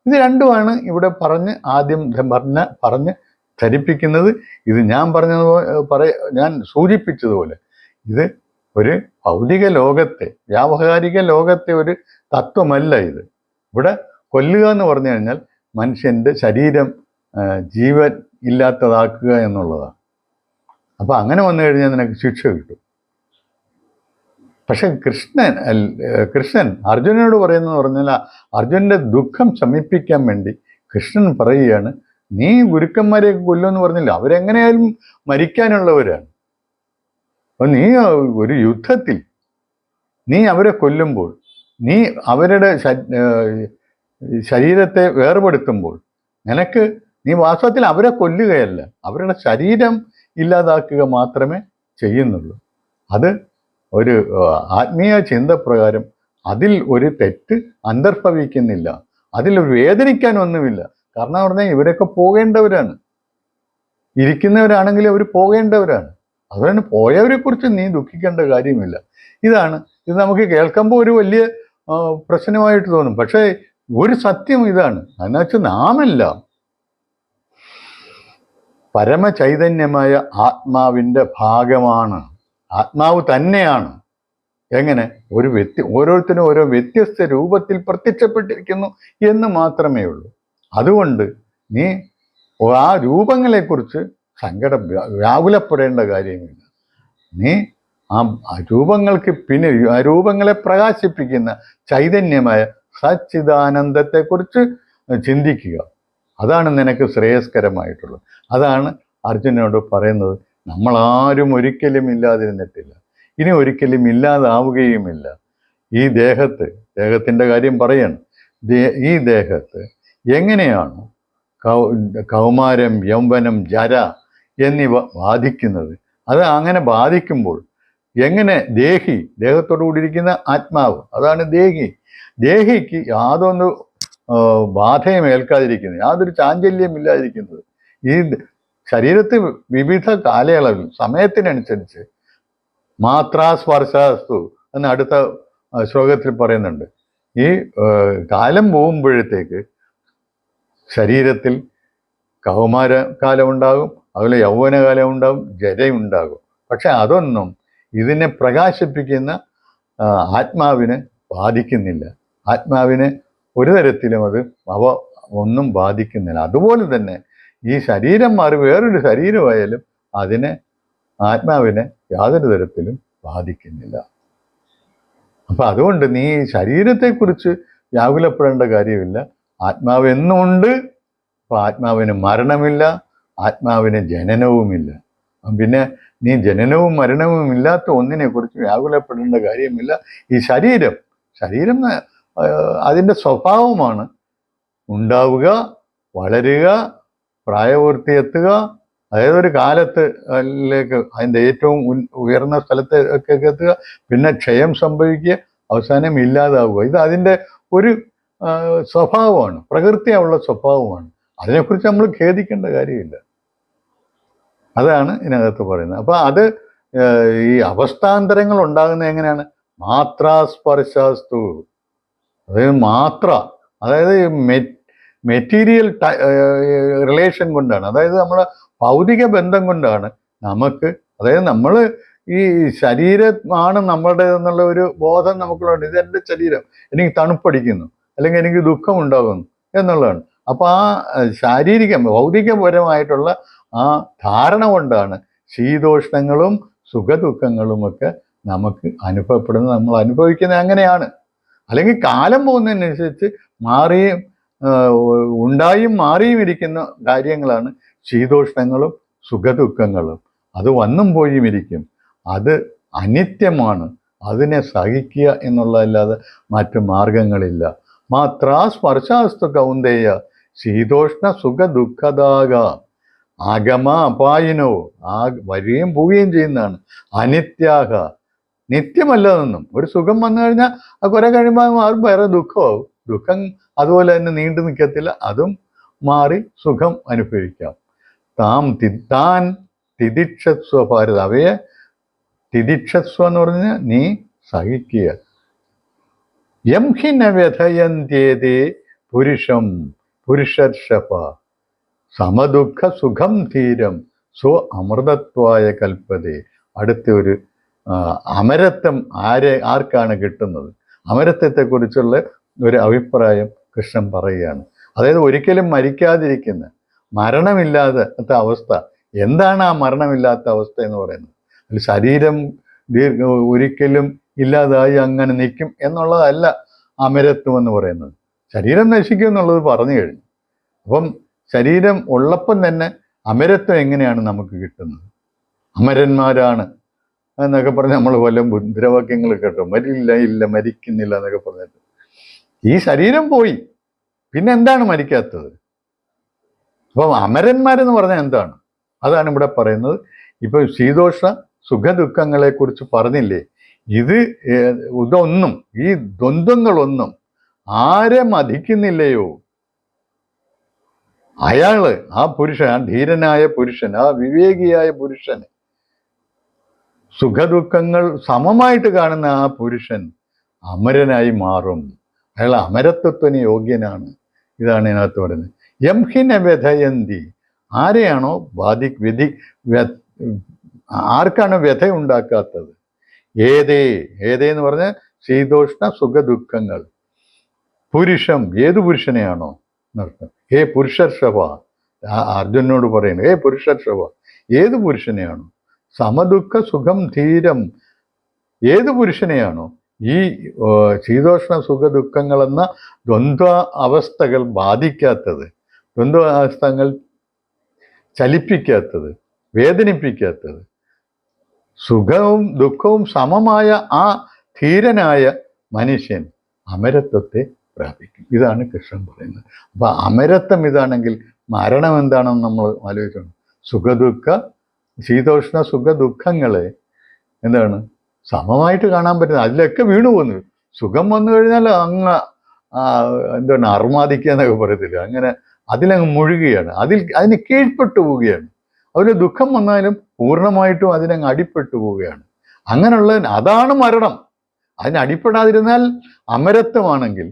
ഇത് രണ്ടുമാണ് ഇവിടെ ആദ്യം പറഞ്ഞ് ധരിപ്പിക്കുന്നത്. ഇത് ഞാൻ സൂചിപ്പിച്ചതുപോലെ ഇത് ഒരു ഭൗതിക ലോകത്തെ, വ്യാവഹാരിക ലോകത്തെ ഒരു തത്വമല്ല ഇത്. ഇവിടെ കൊല്ലുക എന്ന് പറഞ്ഞു കഴിഞ്ഞാൽ മനുഷ്യൻ്റെ ശരീരം ജീവൻ ഇല്ലാത്തതാക്കുക എന്നുള്ളതാണ്. അപ്പം അങ്ങനെ വന്നു കഴിഞ്ഞാൽ നിനക്ക് ശിക്ഷ കിട്ടും. പക്ഷെ കൃഷ്ണൻ അർജുനനോട് പറയുന്നത് പറഞ്ഞാൽ, അർജുനന്റെ ദുഃഖം ശമിപ്പിക്കാൻ വേണ്ടി കൃഷ്ണൻ പറയുകയാണ്, നീ ഗുരുക്കന്മാരെയൊക്കെ കൊല്ലുമെന്ന് പറഞ്ഞില്ല, അവരെങ്ങനെയായാലും മരിക്കാനുള്ളവരാണ്. അപ്പം നീ ഒരു യുദ്ധത്തിൽ നീ അവരെ കൊല്ലുമ്പോൾ, നീ അവരുടെ ശരീരത്തെ വേർപെടുത്തുമ്പോൾ നീ വാസ്തവത്തിൽ അവരെ കൊല്ലുകയല്ല, അവരുടെ ശരീരം ഇല്ലാതാക്കുക മാത്രമേ ചെയ്യുന്നുള്ളൂ. അത് ഒരു ആത്മീയ ചിന്ത പ്രകാരം അതിൽ ഒരു തെറ്റ് അന്തർഭവിക്കുന്നില്ല, അതിലൊരു വേദനിക്കാനൊന്നുമില്ല. കാരണം പറഞ്ഞാൽ ഇവരൊക്കെ പോകേണ്ടവരാണ്, ഇരിക്കുന്നവരാണെങ്കിൽ അവർ പോകേണ്ടവരാണ്. അതുകൊണ്ട് പോയവരെ കുറിച്ച് നീ ദുഃഖിക്കേണ്ട കാര്യമില്ല. ഇത് നമുക്ക് കേൾക്കുമ്പോൾ ഒരു വലിയ പ്രശ്നമായിട്ട് തോന്നും. പക്ഷേ ഒരു സത്യം ഇതാണ്, അതിനകത്ത് നാമെല്ലാം പരമചൈതന്യമായ ആത്മാവിൻ്റെ ഭാഗമാണ്, ആത്മാവ് തന്നെയാണ്. എങ്ങനെ? ഓരോരുത്തരും ഓരോ വ്യത്യസ്ത രൂപത്തിൽ പ്രത്യക്ഷപ്പെട്ടിരിക്കുന്നു എന്ന് മാത്രമേ ഉള്ളൂ. അതുകൊണ്ട് നീ ആ രൂപങ്ങളെക്കുറിച്ച് വ്യാകുലപ്പെടേണ്ട കാര്യമില്ല. നീ ആ രൂപങ്ങൾക്ക് പിന്നെ ആ രൂപങ്ങളെ പ്രകാശിപ്പിക്കുന്ന ചൈതന്യമായ സച്ചിദാനന്ദത്തെക്കുറിച്ച് ചിന്തിക്കുക. അതാണ് നിനക്ക് ശ്രേയസ്കരമായിട്ടുള്ളത്. അതാണ് അർജുനനോട് പറയുന്നത്. നമ്മളാരും ഒരിക്കലും ഇല്ലാതിരുന്നിട്ടില്ല, ഇനി ഒരിക്കലും ഇല്ലാതാവുകയുമില്ല. ഈ ദേഹത്തിൻ്റെ കാര്യം പറയണം. ഈ ദേഹത്ത് എങ്ങനെയാണ് കൗമാരം, യൗവനം, ജര എന്നിവ ബാധിക്കുന്നത്, അത് അങ്ങനെ ബാധിക്കുമ്പോൾ എങ്ങനെ ദേഹത്തോടു കൂടിയിരിക്കുന്ന ആത്മാവ്, അതാണ് ദേഹിക്ക് യാതൊന്ന് ബാധയും ഏൽക്കാതിരിക്കുന്നത്, യാതൊരു ചാഞ്ചല്യം ഇല്ലാതിരിക്കുന്നത്. ഈ ശരീരത്തിൽ വിവിധ കാലയളവിൽ സമയത്തിനനുസരിച്ച് മാത്രാസ്പർശാസ്തു എന്ന് അടുത്ത ശ്ലോകത്തിൽ പറയുന്നുണ്ട്. ഈ കാലം പോകുമ്പോഴത്തേക്ക് ശരീരത്തിൽ കൗമാരകാലം ഉണ്ടാകും, അതുപോലെ യൗവനകാലം ഉണ്ടാകും, ജരയുണ്ടാകും. പക്ഷെ അതൊന്നും ഇതിനെ പ്രകാശിപ്പിക്കുന്ന ആത്മാവിന് ബാധിക്കുന്നില്ല. ആത്മാവിന് ഒരു തരത്തിലും അവ ഒന്നും ബാധിക്കുന്നില്ല. അതുപോലെ തന്നെ ഈ ശരീരം മാറി വേറൊരു ശരീരമായാലും ആത്മാവിനെ യാതൊരു തരത്തിലും ബാധിക്കുന്നില്ല. അപ്പൊ അതുകൊണ്ട് നീ ശരീരത്തെക്കുറിച്ച് വ്യാകുലപ്പെടേണ്ട കാര്യമില്ല. ആത്മാവ് എന്നുമുണ്ട്. അപ്പൊ ആത്മാവിന് മരണമില്ല, ആത്മാവിന് ജനനവുമില്ല. പിന്നെ നീ ജനനവും മരണവും ഇല്ലാത്ത ഒന്നിനെ കുറിച്ച് വ്യാകുലപ്പെടേണ്ട കാര്യമില്ല. ഈ ശരീരം അതിൻ്റെ സ്വഭാവമാണ് ഉണ്ടാവുക, വളരുക, പ്രായപൂർത്തിയെത്തുക, അതായത് ഒരു കാലത്തിലേക്ക് അതിൻ്റെ ഏറ്റവും ഉയർന്ന സ്ഥലത്തേക്ക് എത്തുക, പിന്നെ ക്ഷയം സംഭവിക്കുക, അവസാനം ഇല്ലാതാവുക. ഇത് അതിൻ്റെ ഒരു സ്വഭാവമാണ്, പ്രകൃതിയുള്ള സ്വഭാവമാണ്. അതിനെക്കുറിച്ച് നമ്മൾ ഖേദിക്കേണ്ട കാര്യമില്ല. അതാണ് ഇതിനകത്ത് പറയുന്നത്. അപ്പൊ അത് ഈ അവസ്ഥാന്തരങ്ങൾ ഉണ്ടാകുന്നത് എങ്ങനെയാണ്? മാത്രാസ്പർശാസ്തു, അതായത് മെറ്റീരിയൽ റിലേഷൻ കൊണ്ടാണ്, അതായത് നമ്മളെ ഭൗതിക ബന്ധം കൊണ്ടാണ് നമുക്ക്, അതായത് നമ്മൾ ഈ ശരീരമാണ് നമ്മളുടെ എന്നുള്ള ഒരു ബോധം നമുക്കുള്ളത്. ഇതെൻ്റെ ശരീരം, എനിക്ക് തണുപ്പടിക്കുന്നു അല്ലെങ്കിൽ എനിക്ക് ദുഃഖം ഉണ്ടാകുന്നു എന്നുള്ളതാണ്. അപ്പൊ ആ ഭൗതികപരമായിട്ടുള്ള ആ ധാരണ കൊണ്ടാണ് ശീതോഷ്ണങ്ങളും സുഖദുഃഖങ്ങളുമൊക്കെ നമുക്ക് അനുഭവപ്പെടുന്നത്, നമ്മൾ അനുഭവിക്കുന്നത് അങ്ങനെയാണ്. അല്ലെങ്കിൽ കാലം പോകുന്നതിനനുസരിച്ച് ഉണ്ടായും മാറിയും ഇരിക്കുന്ന കാര്യങ്ങളാണ് ശീതോഷ്ണങ്ങളും സുഖദുഃഖങ്ങളും. അത് വന്നും പോയും ഇരിക്കും. അത് അനിത്യമാണ്. അതിനെ സഹിക്കുക എന്നുള്ളതല്ലാതെ മറ്റു മാർഗങ്ങളില്ല. മാത്രാ സ്പർശാസ്തു കൗന്ദേയ ശീതോഷ്ണ സുഖ ദുഃഖദാക ആഗമ അപായിനോ, വരികയും പോവുകയും ചെയ്യുന്നതാണ്. അനിത്യാഹ, നിത്യമല്ലതെന്നും. ഒരു സുഖം വന്നു കഴിഞ്ഞാൽ അത് കുറെ കഴിയുമ്പോൾ മാറും, വേറെ ദുഃഖമാവും. ദുഃഖം അതുപോലെ തന്നെ നീണ്ടു നിൽക്കത്തില്ല, അതും മാറി സുഖം അനുഭവിക്കാം. താൻ തിദിക്ഷസ്വ ഭാരത, അവയെ തിദിക്ഷസ്വ എന്ന് പറഞ്ഞാൽ നീ സഹിക്കുക. യം ഹിന വ്യഥയന്ത്യേതേ പുരുഷർഷഭ സമദുഃഖ സുഖം ധീരം സ്വ അമൃതത്വായ കൽപ്പതേ. അടുത്ത ഒരു അമരത്വം ആർക്കാണ് കിട്ടുന്നത്? അമരത്വത്തെക്കുറിച്ചുള്ള ഒരു അഭിപ്രായം കൃഷ്ണൻ പറയുകയാണ്. അതായത് ഒരിക്കലും മരിക്കാതിരിക്കുന്ന, മരണമില്ലാത്ത അവസ്ഥ. എന്താണ് ആ മരണമില്ലാത്ത അവസ്ഥ എന്ന് പറയുന്നത്? ശരീരം ഒരിക്കലും ഇല്ലാതായി അങ്ങനെ നിൽക്കും എന്നുള്ളതല്ല അമരത്വം എന്ന് പറയുന്നത്. ശരീരം നശിക്കും എന്നുള്ളത് പറഞ്ഞു കഴിഞ്ഞു. അപ്പം ശരീരം ഉള്ളപ്പം തന്നെ അമരത്വം എങ്ങനെയാണ് നമുക്ക് കിട്ടുന്നത്? അമരന്മാരാണ് എന്നൊക്കെ പറഞ്ഞ് നമ്മൾ വല്ല മുദ്രാവാക്യങ്ങൾ കേട്ടോ, മരിക്കുന്നില്ല എന്നൊക്കെ പറഞ്ഞിട്ട്. ഈ ശരീരം പോയി, പിന്നെ എന്താണ് മരിക്കാത്തത്? അപ്പം അമരന്മാരെന്ന് പറഞ്ഞാൽ എന്താണ്? അതാണ് ഇവിടെ പറയുന്നത്. ഇപ്പൊ ശീതോഷ്ണ സുഖദുഃഖങ്ങളെ കുറിച്ച് പറഞ്ഞില്ലേ, ഇതൊന്നും, ഈ ദ്വന്ദ്ങ്ങളൊന്നും ആരെ മതിക്കുന്നില്ലയോ, അയാള്, ആ പുരുഷൻ, ആ ധീരനായ പുരുഷൻ, ആ വിവേകിയായ പുരുഷൻ, സുഖദുഃഖങ്ങൾ സമമായിട്ട് കാണുന്ന ആ പുരുഷൻ അമരനായി മാറും. അയാൾ അമരത്വത്തിന് യോഗ്യനാണ്. ഇതാണ് ഇതിനകത്ത് പറയുന്നത്. യംഹിന വ്യഥയന്തി, ആരെയാണോ ആർക്കാണ് വ്യഥ ഉണ്ടാക്കാത്തത്? ഏതേന്ന് പറഞ്ഞാൽ ശീതോഷ്ണ സുഖദുഃഖങ്ങൾ. പുരുഷം, ഏതു പുരുഷനെയാണോ എന്നർത്ഥം. ഹേ പുരുഷർഷഭ, അർജുനോട് പറയുന്നത്, ഹേ പുരുഷർഷഭ, ഏതു പുരുഷനെയാണോ? സമദുഃഖ സുഖം ധീരം, ഏതു പുരുഷനെയാണോ ഈ ശീതോഷ്ണ സുഖദുഃഖങ്ങളെന്ന ദ്വന്ദ്വ അവസ്ഥകൾ ബാധിക്കാത്തത്, ദ്വന്ദ്വ അവസ്ഥകൾ ചലിപ്പിക്കാത്തത്, വേദനിപ്പിക്കാത്തത്, സുഖവും ദുഃഖവും സമമായ ആ ധീരനായ മനുഷ്യൻ അമരത്വത്തെ പ്രാപിക്കും. ഇതാണ് കൃഷ്ണൻ പറയുന്നത്. അപ്പൊ അമരത്വം ഇതാണെങ്കിൽ മരണം എന്താണെന്ന് നമ്മൾ ആലോചിക്കണം. ശീതോഷ്ണ സുഖദുഃഖങ്ങളെ എന്താണ് സമമായിട്ട് കാണാൻ പറ്റുന്നത്. അതിലൊക്കെ വീണു പോകുന്നു. സുഖം വന്നു കഴിഞ്ഞാൽ എന്താണ് അർമാദിക്കുക എന്നൊക്കെ പറയത്തില്ല, അങ്ങനെ അതിലങ്ങ് മുഴുകുകയാണ്, അതിന് കീഴ്പ്പെട്ടു പോവുകയാണ്. അതിൽ ദുഃഖം വന്നാലും പൂർണ്ണമായിട്ടും അതിനങ്ങ് അടിപ്പെട്ടു പോവുകയാണ്. അങ്ങനെയുള്ള അതാണ് മരണം. അതിന് അടിപ്പെടാതിരുന്നാൽ അമരത്വമാണെങ്കിൽ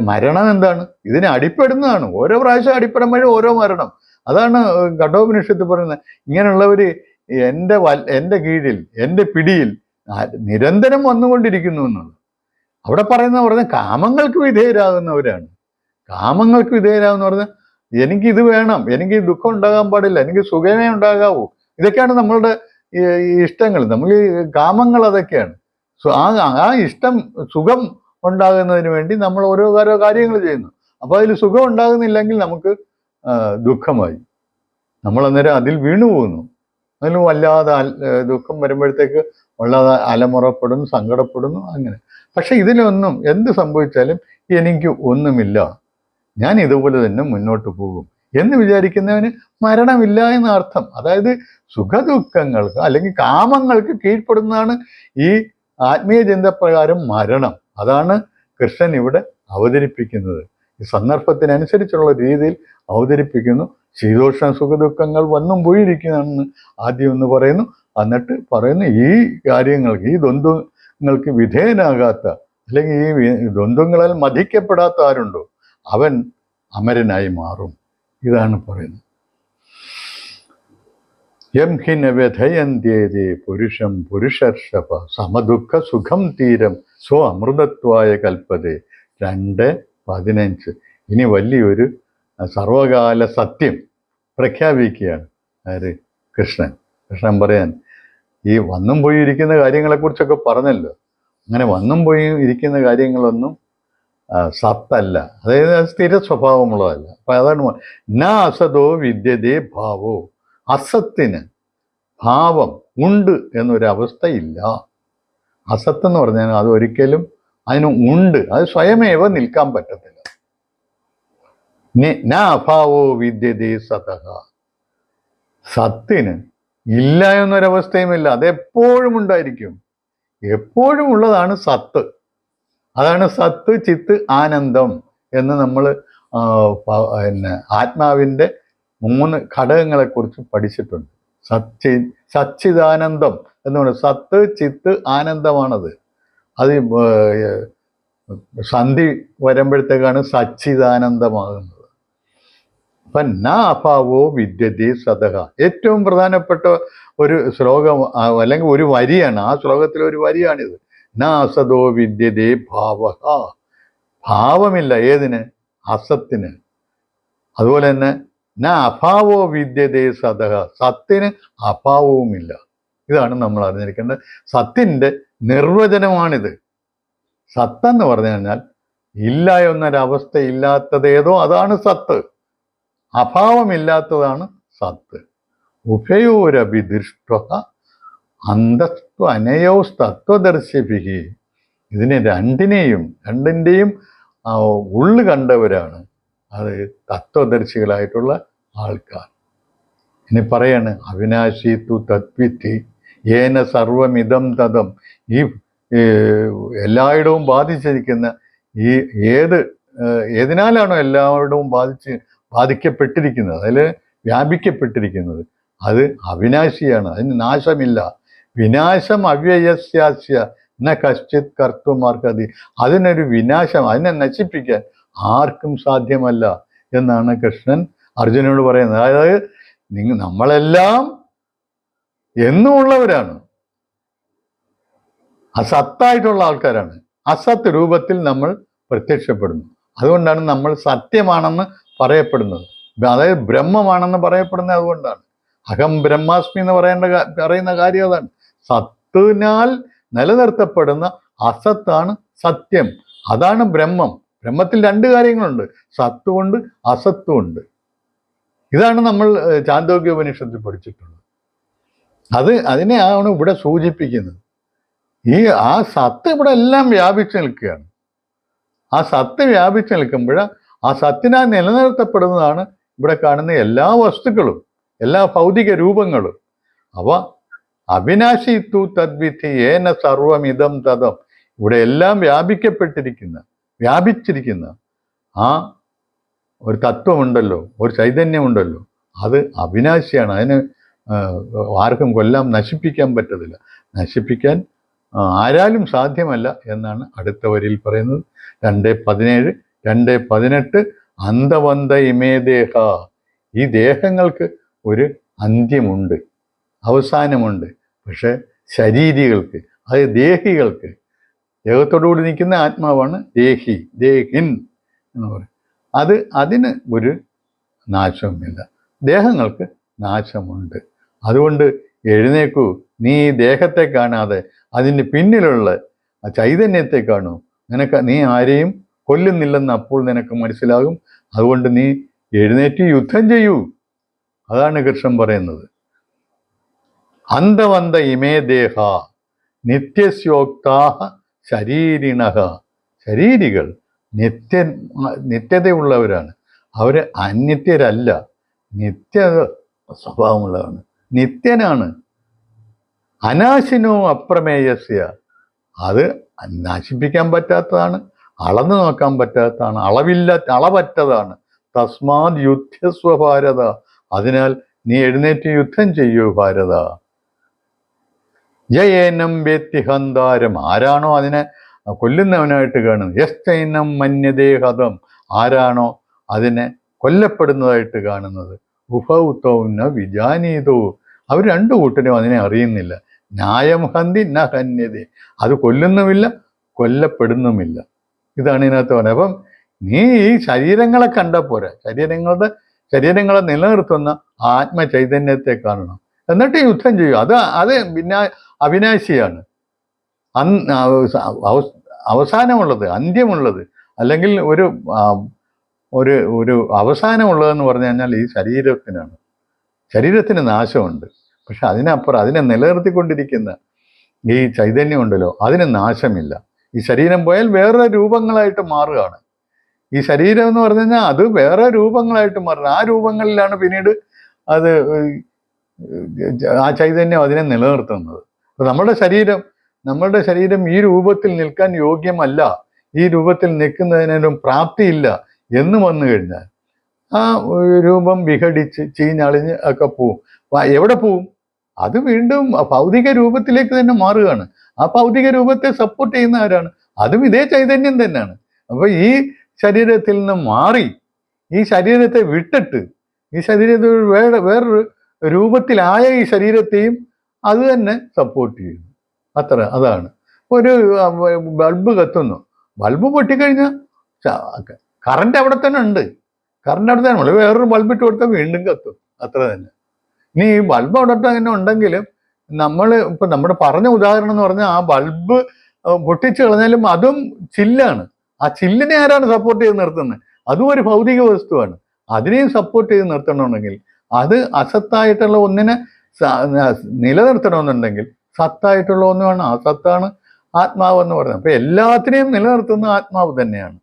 മരണം എന്താണ്? ഇതിന് അടിപ്പെടുന്നതാണ്. ഓരോ പ്രാവശ്യം അടിപ്പെടുമ്പോഴും ഓരോ മരണം. അതാണ് കഠോപനിഷത്ത് പറയുന്നത്. ഇങ്ങനെയുള്ളവർ എൻ്റെ കീഴിൽ, എൻ്റെ പിടിയിൽ നിരന്തരം വന്നുകൊണ്ടിരിക്കുന്നു എന്നുള്ളത്. അവിടെ പറഞ്ഞ കാമങ്ങൾക്ക് വിധേയരാകുന്നവരാണ്. കാമങ്ങൾക്ക് വിധേയരാകുന്ന പറഞ്ഞാൽ എനിക്കിത് വേണം, എനിക്ക് ദുഃഖം ഉണ്ടാകാൻ പാടില്ല, എനിക്ക് സുഖമേ ഉണ്ടാകാവൂ. ഇതൊക്കെയാണ് നമ്മളുടെ ഇഷ്ടങ്ങൾ. നമ്മൾ കാമങ്ങൾ അതൊക്കെയാണ്. ആ ഇഷ്ടം, സുഖം ഉണ്ടാകുന്നതിന് വേണ്ടി നമ്മൾ ഓരോ കാര്യങ്ങൾ ചെയ്യുന്നു. അപ്പോൾ അതിൽ സുഖം ഉണ്ടാകുന്നില്ലെങ്കിൽ നമുക്ക് ദുഃഖമായി. നമ്മൾ അന്നേരം അതിൽ വീണു പോകുന്നു. അതിന് വല്ലാതെ ദുഃഖം വരുമ്പോഴത്തേക്ക് വല്ലാതെ അലമുറപ്പെടുന്നു, സങ്കടപ്പെടുന്നു, അങ്ങനെ. പക്ഷെ ഇതിലൊന്നും എന്ത് സംഭവിച്ചാലും എനിക്ക് ഒന്നുമില്ല, ഞാൻ ഇതുപോലെ തന്നെ മുന്നോട്ട് പോകും എന്ന് വിചാരിക്കുന്നവന് മരണമില്ല എന്ന അർത്ഥം. അതായത് സുഖദുഃഖങ്ങൾക്ക് അല്ലെങ്കിൽ കാമങ്ങൾക്ക് കീഴ്പ്പെടുന്നതാണ് ഈ ആത്മീയ ചിന്തപ്രകാരം മരണം. അതാണ് കൃഷ്ണൻ ഇവിടെ അവതരിപ്പിക്കുന്നത്. ഈ സന്ദർഭത്തിനനുസരിച്ചുള്ള രീതിയിൽ അവതരിപ്പിക്കുന്നു. ശീതോഷ്ണ സുഖദുഃഖങ്ങൾ വന്നും പോയിരിക്കുന്നതാണെന്ന് ആദ്യം ഒന്ന് പറയുന്നു. എന്നിട്ട് പറയുന്നു ഈ കാര്യങ്ങൾക്ക്, ഈ ദ്വന്ദ്വങ്ങൾക്ക് വിധേയനാകാത്ത അല്ലെങ്കിൽ ഈ ദ്വന്ദ്വങ്ങളാൽ മതിക്കപ്പെടാത്ത ആരുണ്ടോ അവൻ അമരനായി മാറും. ഇതാണ് പറയുന്നത്. യം ഹിന വ്യഥയന്ത്യേതേ പുരുഷം പുരുഷർഷഭ സമദുഃഖ സുഖം തീരം സ്വ അമൃതത്വായ കൽപ്പതേ. 2:15. ഇനി വലിയൊരു സർവകാല സത്യം പ്രഖ്യാപിക്കുകയാണ് ആര്? കൃഷ്ണൻ. കൃഷ്ണൻ പറയാൻ ഈ വന്നും പോയി ഇരിക്കുന്ന കാര്യങ്ങളെക്കുറിച്ചൊക്കെ പറഞ്ഞല്ലോ. അങ്ങനെ വന്നും പോയി ഇരിക്കുന്ന കാര്യങ്ങളൊന്നും സത്തല്ല, അതായത് സ്ഥിര സ്വഭാവമുള്ളതല്ല. അപ്പം അതാണ് ന അസതോ വിദ്യതേ ഭാവോ. അസത്തിന് ഭാവം ഉണ്ട് എന്നൊരവസ്ഥയില്ല. അസത്ത് എന്ന് പറഞ്ഞാൽ അത് ഒരിക്കലും അതിന് ഉണ്ട്, അത് സ്വയമേവ നിൽക്കാൻ പറ്റത്തില്ല. ന അഭാവോ വിദ്യതേ സതഃ. സത്തിന് ഇല്ല എന്നൊരവസ്ഥയുമില്ല, അതെപ്പോഴും ഉണ്ടായിരിക്കും. എപ്പോഴും ഉള്ളതാണ് സത്ത്. അതാണ് സത്ത്, ചിത്ത്, ആനന്ദം എന്ന് നമ്മൾ പിന്നെ ആത്മാവിൻ്റെ 3 ഘടകങ്ങളെക്കുറിച്ച് പഠിച്ചിട്ടുണ്ട്. സച്ചിദാനന്ദം എന്ന് പറയുന്നത് സത്ത്, ചിത്ത്, ആനന്ദമാണത്. അത് സന്ധി വരുമ്പോഴത്തേക്കാണ് സച്ചിദാനന്ദമാകുന്നത്. അപ്പം ന അഭാവോ വിദ്യതേ സതഃ. ഏറ്റവും പ്രധാനപ്പെട്ട ഒരു ശ്ലോകം അല്ലെങ്കിൽ ഒരു വരിയാണ്. ആ ശ്ലോകത്തിലെ ഒരു വരിയാണിത്. ന അസതോ വിദ്യതേ ഭാവഃ. ഭാവമില്ല ഏതിന്? അസത്തിന്. അതുപോലെ തന്നെ ന അഭാവോ വിദ്യതേ സതഃ. സത്തിന് അഭാവവുമില്ല. ഇതാണ് നമ്മൾ അറിഞ്ഞിരിക്കേണ്ടത്. സത്തിൻ്റെ നിർവചനമാണിത്. സത്തെന്ന് പറഞ്ഞു കഴിഞ്ഞാൽ ഇല്ല എന്നൊരവസ്ഥ ഇല്ലാത്തതേതോ അതാണ് സത്ത്. അഭാവമില്ലാത്തതാണ് സത്ത്. ഉഭയോരഭിദൃഷ്ട അന്തസ്ത്വ അനയോസ്തത്വദർശിഭിഹി. ഇതിനെ രണ്ടിൻ്റെയും ഉള്ളു കണ്ടവരാണ് അത് തത്വദർശികളായിട്ടുള്ള ആൾക്കാർ. ഇനി പറയാണ് അവിനാശി തു തദ്വിത്തി ഏന സർവമിതം തതം. ഈ എല്ലായിടവും ബാധിച്ചിരിക്കുന്ന ഈ ഏതിനാലാണോ എല്ലായിടവും ബാധിക്കപ്പെട്ടിരിക്കുന്നത്, അതിൽ വ്യാപിക്കപ്പെട്ടിരിക്കുന്നത്, അത് അവിനാശിയാണ്. അതിന് നാശമില്ല. വിനാശം അവ്യയസ്യാസ്യ ന കശ്ചിത് കർത്തുമാർക്കതി. അതിനൊരു വിനാശം, അതിനെ നശിപ്പിക്കാൻ ആർക്കും സാധ്യമല്ല എന്നാണ് കൃഷ്ണൻ അർജുനനോട് പറയുന്നത്. അതായത് നമ്മളെല്ലാം എന്നും ഉള്ളവരാണ്, അസത്തായിട്ടുള്ള ആൾക്കാരാണ്. അസത്ത് രൂപത്തിൽ നമ്മൾ പ്രത്യക്ഷപ്പെടുന്നു. അതുകൊണ്ടാണ് നമ്മൾ സത്യമാണെന്ന് പറയപ്പെടുന്നത്, അതായത് ബ്രഹ്മമാണെന്ന് പറയപ്പെടുന്നത്. അതുകൊണ്ടാണ് അഹം ബ്രഹ്മാസ്മി എന്ന് പറയുന്ന കാര്യം അതാണ്. സത്തിനാൽ നിലനിർത്തപ്പെടുന്ന അസത്താണ് സത്യം, അതാണ് ബ്രഹ്മം. ബ്രഹ്മത്തിൽ 2 കാര്യങ്ങളുണ്ട്, സത്തുമുണ്ട് അസത്തുമുണ്ട്. ഇതാണ് നമ്മൾ ചാന്തോക്യോപനിഷത്തിൽ പഠിച്ചിട്ടുള്ളത്. അതിനെയാണ് ഇവിടെ സൂചിപ്പിക്കുന്നത്. ആ സത്ത് ഇവിടെ എല്ലാം വ്യാപിച്ചു നിൽക്കുകയാണ്. ആ സത്ത് വ്യാപിച്ചു നിൽക്കുമ്പോൾ ആ സത്തിനാൽ നിലനിർത്തപ്പെടുന്നതാണ് ഇവിടെ കാണുന്ന എല്ലാ വസ്തുക്കളും, എല്ലാ ഭൗതിക രൂപങ്ങളും. അവ അവിനാശി തു തദ്വിധി ഏന സർവമിതം തതം. ഇവിടെ എല്ലാം വ്യാപിച്ചിരിക്കുന്ന ആ ഒരു തത്വമുണ്ടല്ലോ, ഒരു ചൈതന്യമുണ്ടല്ലോ, അത് അവിനാശിയാണ്. അതിന് ആർക്കും കൊല്ലാം, നശിപ്പിക്കാൻ പറ്റത്തില്ല. നശിപ്പിക്കാൻ ആരാലും സാധ്യമല്ല എന്നാണ് അടുത്ത വരിയിൽ പറയുന്നത്. 2:17, 2:18 അന്തവന്ത ഇമേ ദേഹ. ഈ ദേഹങ്ങൾക്ക് ഒരു അന്ത്യമുണ്ട്, അവസാനമുണ്ട്. പക്ഷെ ശരീരികൾക്ക്, അതായത് ദേഹികൾക്ക്, ദേഹത്തോടുകൂടി നിൽക്കുന്ന ആത്മാവാണ് ദേഹി, ദേഹിൻ എന്ന് പറയും. അതിന് ഒരു നാശവുമില്ല. ദേഹങ്ങൾക്ക് നാശമുണ്ട്. അതുകൊണ്ട് എഴുന്നേക്കൂ, നീ ഈ ദേഹത്തെ കാണാതെ അതിന് പിന്നിലുള്ള ആ ചൈതന്യത്തെ കാണൂ. നീ ആരെയും കൊല്ലുന്നില്ലെന്ന് അപ്പോൾ നിനക്ക് മനസ്സിലാകും. അതുകൊണ്ട് നീ എഴുന്നേറ്റ് യുദ്ധം ചെയ്യൂ. അതാണ് കൃഷ്ണൻ പറയുന്നത്. അന്തവന്ത ഇമേ ദേഹ നിത്യസ്യോക്താഹ ശരീരിണഹ. ശരീരികൾ നിത്യതയുള്ളവരാണ്. അവർ അനിത്യരല്ല, നിത്യ സ്വഭാവമുള്ളതാണ്, നിത്യനാണ്. അനാശിനോ അപ്രമേയസ്യ. അത് നശിപ്പിക്കാൻ പറ്റാത്തതാണ്, അളന്നു നോക്കാൻ പറ്റാത്തതാണ്, അളവറ്റതാണ്. തസ്മാത് യുദ്ധസ്വ ഭാരത. അതിനാൽ നീ എഴുന്നേറ്റ് യുദ്ധം ചെയ്യൂ ഭാരത. ജയേനം വ്യക്തിഹന്താരം. ആരാണോ അതിനെ കൊല്ലുന്നവനായിട്ട് കാണുന്നത്, യസ്തൈനം മന്യദേഹതം. ആരാണോ അതിനെ കൊല്ലപ്പെടുന്നതായിട്ട് കാണുന്നത്, ഉഭൗതൗ ന വിജാനീതോ. അവർ രണ്ടു കൂട്ടരും അതിനെ അറിയുന്നില്ല. ന്യായം ഹന്തി ന ഹന്യതേ. അത് കൊല്ലുന്നുമില്ല, കൊല്ലപ്പെടുന്നുമില്ല. ഇതാണ് ഇതിനകത്ത് പറയുന്നത്. അപ്പം നീ ഈ ശരീരങ്ങളെ കണ്ടാൽ പോരാ, ശരീരങ്ങളെ നിലനിർത്തുന്ന ആത്മചൈതന്യത്തെ കാണണം. എന്നിട്ട് യുദ്ധം ചെയ്യും. അത് അവിനാശിയാണ്, അവസാനമുള്ളത്, അന്ത്യമുള്ളത്. അല്ലെങ്കിൽ ഒരു അവസാനമുള്ളതെന്ന് പറഞ്ഞു കഴിഞ്ഞാൽ ഈ ശരീരത്തിനാണ്. ശരീരത്തിന് നാശമുണ്ട്. പക്ഷെ അതിനപ്പുറം അതിനെ നിലനിർത്തിക്കൊണ്ടിരിക്കുന്ന ഈ ചൈതന്യം ഉണ്ടല്ലോ, അതിന് നാശമില്ല. ഈ ശരീരം പോയാൽ വേറെ രൂപങ്ങളായിട്ട് മാറുകയാണ്. ഈ ശരീരം എന്ന് പറഞ്ഞു കഴിഞ്ഞാൽ അത് വേറെ രൂപങ്ങളായിട്ട് മാറുന്നത്. ആ രൂപങ്ങളിലാണ് പിന്നീട് അത് ആ ചൈതന്യം അതിനെ നിലനിർത്തുന്നത്. അപ്പൊ നമ്മുടെ ശരീരം ഈ രൂപത്തിൽ നിൽക്കാൻ യോഗ്യമല്ല, ഈ രൂപത്തിൽ നിൽക്കുന്നതിനും പ്രാപ്തിയില്ല എന്ന് വന്നു കഴിഞ്ഞാൽ ആ രൂപം വിഘടിച്ച് ചീഞ്ഞളിഞ്ഞ് ഒക്കെ പോവും. എവിടെ പോവും? അത് വീണ്ടും ഭൗതിക രൂപത്തിലേക്ക് തന്നെ മാറുകയാണ്. ആ ഭൗതിക രൂപത്തെ സപ്പോർട്ട് ചെയ്യുന്ന ആരാണ്? അതും ഇതേ ചൈതന്യം തന്നെയാണ്. അപ്പൊ ഈ ശരീരത്തിൽ നിന്ന് മാറി ഈ ശരീരത്തെ വിട്ടിട്ട് ഈ ശരീരത്തിൽ വേറൊരു രൂപത്തിലായ ഈ ശരീരത്തെയും അത് തന്നെ സപ്പോർട്ട് ചെയ്യുന്നു. അതാണ്. ഒരു ബൾബ് കത്തുന്നു, ബൾബ് പൊട്ടിക്കഴിഞ്ഞാൽ കറണ്ട് അവിടെ തന്നെ ഉണ്ട്, കറണ്ട് അവിടെ തന്നെ. വേറൊരു ബൾബ് ഇട്ട് കൊടുത്താൽ വീണ്ടും കത്തും, അത്ര തന്നെ. ഇനി ഈ ബൾബ് അവിടെ തന്നെ ഉണ്ടെങ്കിലും ഇപ്പം നമ്മുടെ പറഞ്ഞ ഉദാഹരണം എന്ന് പറഞ്ഞാൽ ആ ബൾബ് പൊട്ടിച്ചു കളഞ്ഞാലും അതും ചില്ലാണ്. ആ ചില്ലിനെ ആരാണ് സപ്പോർട്ട് ചെയ്ത് നിർത്തുന്നത്? അതും ഒരു ഭൗതിക വസ്തുവാണ്. അതിനെയും സപ്പോർട്ട് ചെയ്ത് നിർത്തണമെന്നുണ്ടെങ്കിൽ, അത് അസത്തായിട്ടുള്ള ഒന്നിനെ നിലനിർത്തണമെന്നുണ്ടെങ്കിൽ സത്തായിട്ടുള്ള ഒന്നുമാണ്. ആ സത്താണ് ആത്മാവെന്ന് പറയുന്നത്. അപ്പൊ എല്ലാത്തിനെയും നിലനിർത്തുന്ന ആത്മാവ് തന്നെയാണ്.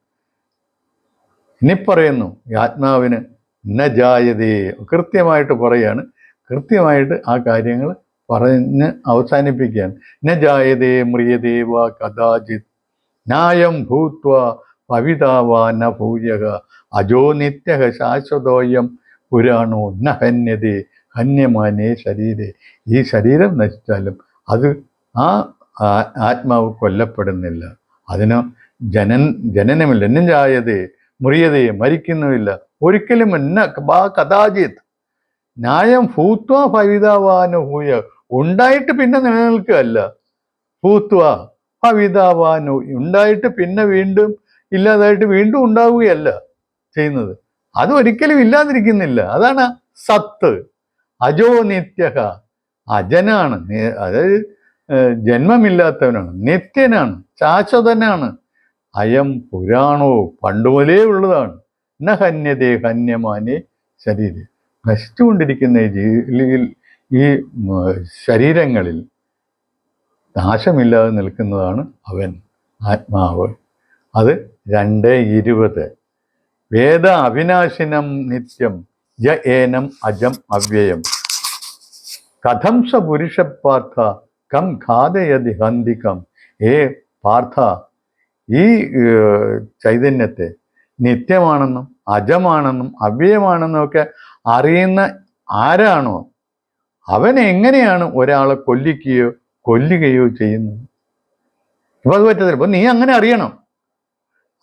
ഇനി പറയുന്നു, ഈ ആത്മാവിന് ന ജായതേ. കൃത്യമായിട്ട് പറയാണ്, കൃത്യമായിട്ട് ആ കാര്യങ്ങൾ പറഞ്ഞ് അവസാനിപ്പിക്കുകയാണ്. ന ജായതേ മ്രിയതേ വാ കഥാചിത് ന്യായം ഭൂത്വ ഭവിതാവാ ന ഭൂയഃ അജോ നിത്യഃ ശാശ്വതോയം പുരാണോ ന ഹന്യതേ ഹന്യമാനേ ശരീരേ. ഈ ശരീരം നശിച്ചാലും അത് ആ ആത്മാവ് കൊല്ലപ്പെടുന്നില്ല. അതിന് ജനനമില്ല. എന്നും ജായതേ മ്രിയതേ, മരിക്കുന്നുമില്ല ഒരിക്കലും. കഥാചിത് ന്യായം ഭൂത്വ ഭവിതാവാനോ ഭൂയ, ഉണ്ടായിട്ട് പിന്നെ നിലനിൽക്കുകയല്ല. ഭൂത്വ ഭവിതാവാനോ, ഉണ്ടായിട്ട് പിന്നെ വീണ്ടും ഇല്ലാതായിട്ട് വീണ്ടും ഉണ്ടാവുകയല്ല ചെയ്യുന്നത്. അത് ഒരിക്കലും ഇല്ലാതിരിക്കുന്നില്ല. അതാണ് സത്ത്. അജോ നിത്യഃ, അജനാണ്, അതായത് ജന്മമില്ലാത്തവനാണ്, നിത്യനാണ്, ശാശ്വതനാണ്. അയം പുരാണോ, പണ്ടുമുതലേ ഉള്ളതാണ്. ന ഹന്യതേ ഹന്യമാനേ ശരീരേ. നശിച്ചുകൊണ്ടിരിക്കുന്ന ഈ ശരീരങ്ങളിൽ നാശമില്ലാതെ നിൽക്കുന്നതാണ് അവൻ, ആത്മാവ്. അത് 2:20. വേദ അവിനാശിനം നിത്യം യ ഏനം അജം അവ്യയം കഥം സ പുരുഷ പാർത്ഥ കം ഘാതയതി ഹന്തികം. പാർത്ഥ, ഈ ചൈതന്യത്തെ നിത്യമാണെന്നും അജമാണെന്നും അവ്യയമാണെന്നും ഒക്കെ അറിയുന്ന ആരാണോ അവൻ എങ്ങനെയാണ് ഒരാളെ കൊല്ലുകയോ ചെയ്യുന്നത്? അപ്പോൾ അത് പറ്റത്തില്ല. അപ്പോൾ നീ അങ്ങനെ അറിയണം.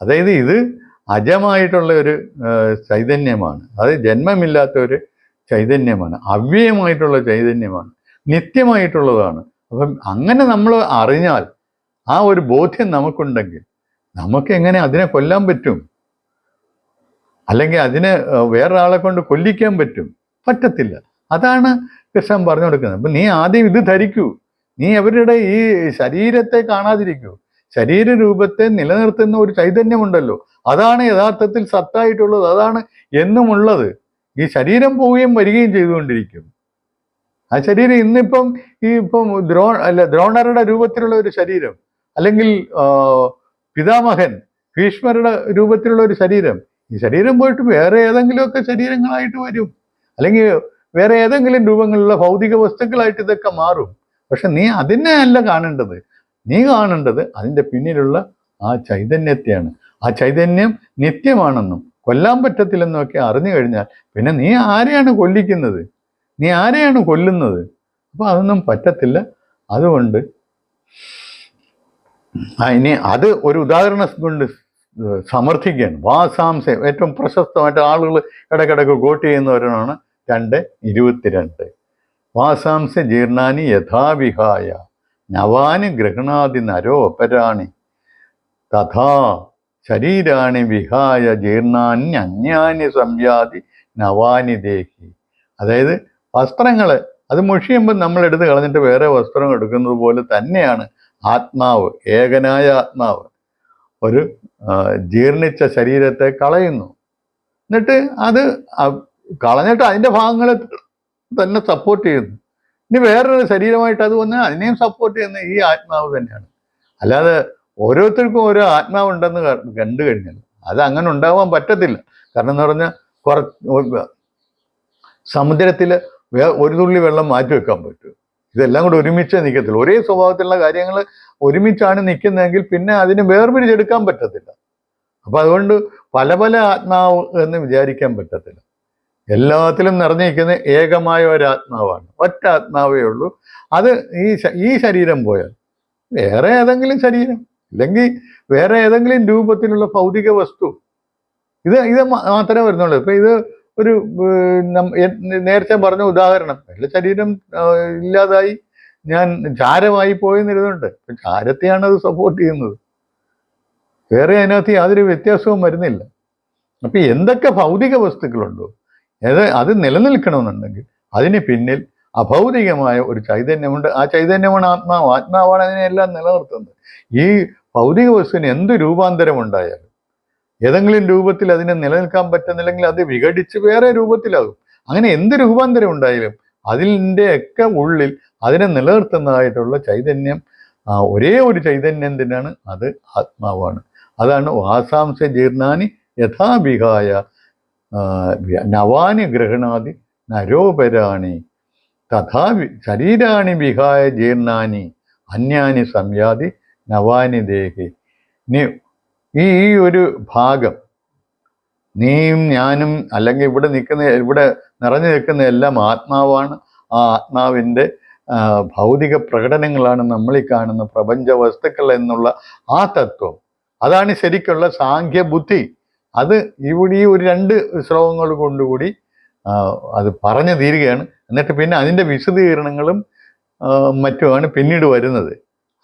അതായത് ഇത് അജമായിട്ടുള്ള ഒരു ചൈതന്യമാണ്, അത് ജന്മമില്ലാത്ത ഒരു ചൈതന്യമാണ്, അവ്യയമായിട്ടുള്ള ചൈതന്യമാണ്, നിത്യമായിട്ടുള്ളതാണ്. അപ്പം അങ്ങനെ നമ്മൾ അറിഞ്ഞാൽ, ആ ഒരു ബോധ്യം നമുക്കുണ്ടെങ്കിൽ നമുക്ക് എങ്ങനെ അതിനെ കൊല്ലാൻ പറ്റും? അല്ലെങ്കിൽ അതിനെ വേറൊരാളെ കൊണ്ട് കൊല്ലിക്കാൻ പറ്റും? പറ്റത്തില്ല. അതാണ് കൃഷ്ണൻ പറഞ്ഞു കൊടുക്കുന്നത്. അപ്പം നീ ആദ്യം ഇത് ധരിക്കൂ. നീ അവരുടെ ഈ ശരീരത്തെ കാണാതിരിക്കൂ. ശരീരരൂപത്തെ നിലനിർത്തുന്ന ഒരു ചൈതന്യമുണ്ടല്ലോ, അതാണ് യഥാർത്ഥത്തിൽ സത്തായിട്ടുള്ളത്, അതാണ് എന്നുമുള്ളത്. ഈ ശരീരം പോവുകയും വരികയും ചെയ്തുകൊണ്ടിരിക്കും. ആ ശരീരം ഇന്നിപ്പം ഇപ്പം ദ്രോണരുടെ രൂപത്തിലുള്ള ഒരു ശരീരം, അല്ലെങ്കിൽ പിതാമഹൻ ഭീഷ്മരുടെ രൂപത്തിലുള്ള ഒരു ശരീരം, ഈ ശരീരം പോയിട്ട് വേറെ ഏതെങ്കിലുമൊക്കെ ശരീരങ്ങളായിട്ട് വരും, അല്ലെങ്കിൽ വേറെ ഏതെങ്കിലും രൂപങ്ങളിലുള്ള ഭൗതിക വസ്തുക്കളായിട്ട് ഇതൊക്കെ മാറും. പക്ഷെ നീ അതിനെ അല്ല കാണേണ്ടത്. നീ കാണേണ്ടത് അതിൻ്റെ പിന്നിലുള്ള ആ ചൈതന്യത്തെയാണ്. ആ ചൈതന്യം നിത്യമാണെന്നും കൊല്ലാൻ പറ്റത്തില്ലെന്നൊക്കെ അറിഞ്ഞു കഴിഞ്ഞാൽ പിന്നെ നീ ആരെയാണ് കൊല്ലിക്കുന്നത്? നീ ആരെയാണ് കൊല്ലുന്നത്? അപ്പൊ അതൊന്നും പറ്റത്തില്ല. അതുകൊണ്ട് ഇനി അത് ഒരു ഉദാഹരണം കൊണ്ട് സമർത്ഥിക്കുകയാണ്. വാസാംസ ഏറ്റവും പ്രശസ്തമായിട്ട് ആളുകൾ ഇടയ്ക്കിടയ്ക്ക് കോട്ട് ചെയ്യുന്നവരാണ് 2:22. വാസാംസ ജീർണാനി യഥാവിഹായ നവാനി ഗൃഹണാതി നരോപരാണി തഥാ ശരീരാണി വിഹായ ജീർണാനി അന്യാനി സംയാതി നവാനി ദേഹി. അതായത് വസ്ത്രങ്ങൾ അത് മുഷിയുമ്പോൾ നമ്മൾ എടുത്ത് കളഞ്ഞിട്ട് വേറെ വസ്ത്രം എടുക്കുന്നത് പോലെ തന്നെയാണ് ആത്മാവ്, ഏകനായ ആത്മാവ് ഒരു ജീർണിച്ച ശരീരത്തെ കളയുന്നു. എന്നിട്ട് അത് കളഞ്ഞിട്ട് അതിൻ്റെ ഭാഗങ്ങളെ തന്നെ സപ്പോർട്ട് ചെയ്യുന്നു. ഇനി വേറൊരു ശരീരമായിട്ട് അത് വന്നാൽ അതിനെയും സപ്പോർട്ട് ചെയ്യുന്ന ഈ ആത്മാവ് തന്നെയാണ്. അല്ലാതെ ഓരോരുത്തർക്കും ഓരോ ആത്മാവുണ്ടെന്ന് കണ്ടു കഴിഞ്ഞാൽ അത് അങ്ങനെ ഉണ്ടാവാൻ പറ്റത്തില്ല. കാരണം എന്ന് പറഞ്ഞാൽ സമുദ്രത്തിൽ ഒരു തുള്ളി വെള്ളം മാറ്റി വെക്കാൻ പറ്റും. ഇതെല്ലാം കൂടെ ഒരുമിച്ച് നിൽക്കത്തില്ല. ഒരേ സ്വഭാവത്തിലുള്ള കാര്യങ്ങൾ ഒരുമിച്ചാണ് നിൽക്കുന്നതെങ്കിൽ പിന്നെ അതിന് വേർപിരിച്ചെടുക്കാൻ പറ്റത്തില്ല. അപ്പം അതുകൊണ്ട് പല പല ആത്മാവ് എന്ന് വിചാരിക്കാൻ പറ്റത്തില്ല. എല്ലാത്തിലും നിറഞ്ഞിരിക്കുന്ന ഏകമായ ഒരാത്മാവാണ്, ഒറ്റ ആത്മാവേ ഉള്ളൂ. അത് ഈ ശരീരം പോയാൽ വേറെ ഏതെങ്കിലും ശരീരം, അല്ലെങ്കിൽ വേറെ ഏതെങ്കിലും രൂപത്തിലുള്ള ഭൗതിക വസ്തു, ഇത് മാത്രമേ വരുന്നുള്ളൂ. ഇപ്പം ഇത് ഒരു നേരത്തെ പറഞ്ഞ ഉദാഹരണം, എല്ലാ ശരീരം ഇല്ലാതായി ഞാൻ ചാരമായി പോയെന്നിരുന്നുണ്ട്. ഇപ്പം ചാരത്തെയാണ് അത് സപ്പോർട്ട് ചെയ്യുന്നത്, വേറെ അതിനകത്ത് യാതൊരു വ്യത്യാസവും വരുന്നില്ല. അപ്പം എന്തൊക്കെ ഭൗതിക വസ്തുക്കളുണ്ടോ അത് നിലനിൽക്കണമെന്നുണ്ടെങ്കിൽ അതിന് പിന്നിൽ അഭൗതികമായ ഒരു ചൈതന്യമുണ്ട്. ആ ചൈതന്യമാണ് ആത്മാവ്. ആത്മാവാണ് അതിനെല്ലാം നിലനിർത്തുന്നത്. ഈ ഭൗതിക വസ്തുവിന് എന്ത് രൂപാന്തരം ഉണ്ടായാലും ഏതെങ്കിലും രൂപത്തിൽ അതിനെ നിലനിൽക്കാൻ പറ്റുന്നില്ലെങ്കിൽ അത് വിഘടിച്ച് വേറെ രൂപത്തിലാകും. അങ്ങനെ എന്ത് രൂപാന്തരം ഉണ്ടായാലും അതിൻ്റെ ഒക്കെ ഉള്ളിൽ അതിനെ നിലനിർത്തുന്നതായിട്ടുള്ള ചൈതന്യം ഒരേ ഒരു ചൈതന്യം തന്നെയാണ്, അത് ആത്മാവാണ്. അതാണ് വാസാംസ ജീർണാനി യഥാവിഹായ നവാനി ഗൃഹണാതി നരോപരാണി തഥാ ശരീരാണി വിഹായ ജീർണാനി അന്യാനി സംയാതി നവാനി ദേഹി. ഈ ഒരു ഭാഗം നീയും ഞാനും അല്ലെങ്കിൽ ഇവിടെ നിറഞ്ഞു നിൽക്കുന്ന എല്ലാം ആത്മാവാണ്. ആ ആത്മാവിൻ്റെ ഭൗതിക പ്രകടനങ്ങളാണ് നമ്മൾ ഈ കാണുന്ന പ്രപഞ്ച വസ്തുക്കൾ എന്നുള്ള ആ തത്വം. അതാണ് ശരിക്കുള്ള സാഖ്യബുദ്ധി. അത് ഇവിടെ ഈ ഒരു 2 ശ്ലോകങ്ങൾ കൊണ്ടുകൂടി അത് പറഞ്ഞു തീരുകയാണ്. എന്നിട്ട് പിന്നെ അതിൻ്റെ വിശദീകരണങ്ങളും മറ്റുമാണ് പിന്നീട് വരുന്നത്.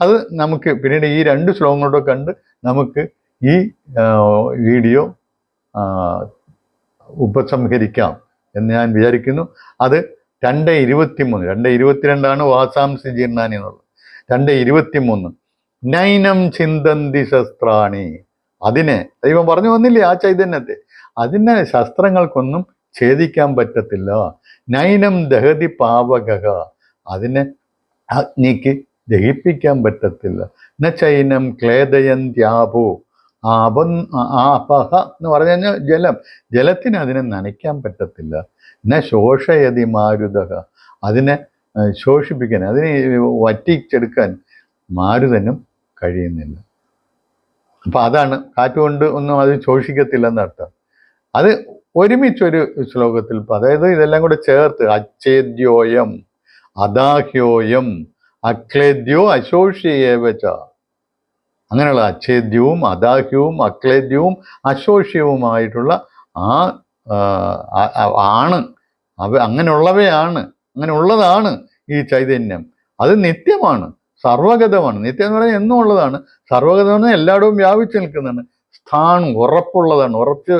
അത് നമുക്ക് പിന്നീട് ഈ 2 ശ്ലോകങ്ങളോടെ കണ്ട് നമുക്ക് ഈ വീഡിയോ ഉപസംഹരിക്കാം എന്ന് ഞാൻ വിചാരിക്കുന്നു. അത് 2:23, 2:22 വാസാംസി ജീർണാനി എന്നുള്ളത്. 2:23 നൈനം ചിന്തന്തി ശസ്ത്രാണി. അതിനെ ദൈവം പറഞ്ഞു വന്നില്ലേ, ആ ചൈതന്യത്തെ, അതിനെ ശസ്ത്രങ്ങൾക്കൊന്നും ഛേദിക്കാൻ പറ്റത്തില്ല. നൈനം ദഹതി പാവക, അതിനെ അഗ്നിക്ക് ദഹിപ്പിക്കാൻ പറ്റത്തില്ല. ന ചൈനം ക്ലേദയന്ത്യാപോ, ആപഹ എന്ന് പറഞ്ഞു കഴിഞ്ഞാൽ ജലത്തിന് അതിനെ നനയ്ക്കാൻ പറ്റത്തില്ല. ന ശോഷയതി മാരുതക, അതിനെ ശോഷിപ്പിക്കാൻ, അതിനെ വറ്റിച്ചെടുക്കാൻ മാരുതനും കഴിയുന്നില്ല. അപ്പം അതാണ് കാറ്റുകൊണ്ട് ഒന്നും അത് ശോഷിക്കത്തില്ലെന്നർത്ഥം. അത് ഒരുമിച്ചൊരു ശ്ലോകത്തിൽ, അതായത് ഇതെല്ലാം കൂടെ ചേർത്ത് അച്ഛേദ്യോയം അദാഹ്യോയം അക്ലേദ്യോ അശോഷിയേവച്ച, അങ്ങനെയുള്ള അച്ഛേദ്യവും അദാഹ്യവും അക്ലേദ്യവും അശോഷ്യവുമായിട്ടുള്ള ആ ആണ് അങ്ങനെയുള്ളവയാണ്, അങ്ങനെയുള്ളതാണ് ഈ ചൈതന്യം. അത് നിത്യമാണ്, സർവഗതമാണ്. നിത്യം എന്ന് പറഞ്ഞാൽ എന്നും ഉള്ളതാണ്. സർവഗതമെന്ന് എല്ലായിടവും വ്യാപിച്ചു നിൽക്കുന്നതാണ്. സ്ഥാണു ഉറപ്പുള്ളതാണ്, ഉറച്ച്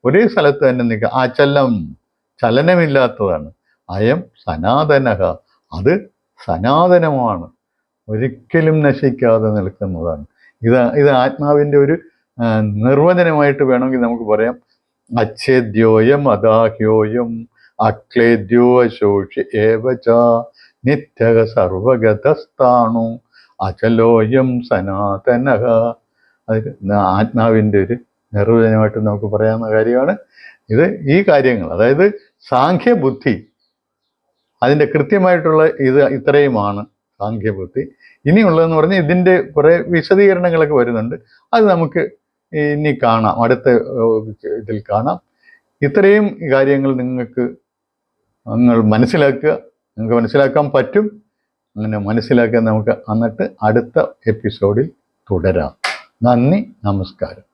ഒരേ സ്ഥലത്ത് തന്നെ നിൽക്കുക. അചലം ചലനമില്ലാത്തതാണ്. അയം സനാതനഃ അത് സനാതനമാണ്, ഒരിക്കലും നശിക്കാതെ നിൽക്കുന്നതാണ്. ഇത് ആത്മാവിൻ്റെ ഒരു നിർവചനമായിട്ട് വേണമെങ്കിൽ നമുക്ക് പറയാം. അച്ഛേദ്യോയം അദാഹ്യോയം അക്ലേദ്യോ അശോഷി ഏവച നിത്യഃ സർവഗതസ്ഥാണു അചലോയം സനാതനഃ. അത് ആത്മാവിൻ്റെ ഒരു നിർവചനമായിട്ട് നമുക്ക് പറയാവുന്ന കാര്യമാണ് ഇത്. ഈ കാര്യങ്ങൾ, അതായത് സാഖ്യബുദ്ധി അതിൻ്റെ കൃത്യമായിട്ടുള്ള ഇത്രയുമാണ് സാഖ്യബുദ്ധി. ഇനിയുള്ളതെന്ന് പറഞ്ഞാൽ ഇതിൻ്റെ കുറേ വിശദീകരണങ്ങളൊക്കെ വരുന്നുണ്ട്. അത് നമുക്ക് ഇനി കാണാം, അടുത്ത ഇതിൽ കാണാം. ഇത്രയും കാര്യങ്ങൾ നിങ്ങൾ മനസ്സിലാക്കുക, നിങ്ങൾക്ക് മനസ്സിലാക്കാൻ പറ്റും. അങ്ങനെ മനസ്സിലാക്കാൻ നമുക്ക് എന്നിട്ട് അടുത്ത എപ്പിസോഡിൽ തുടരാം. നന്ദി, നമസ്കാരം.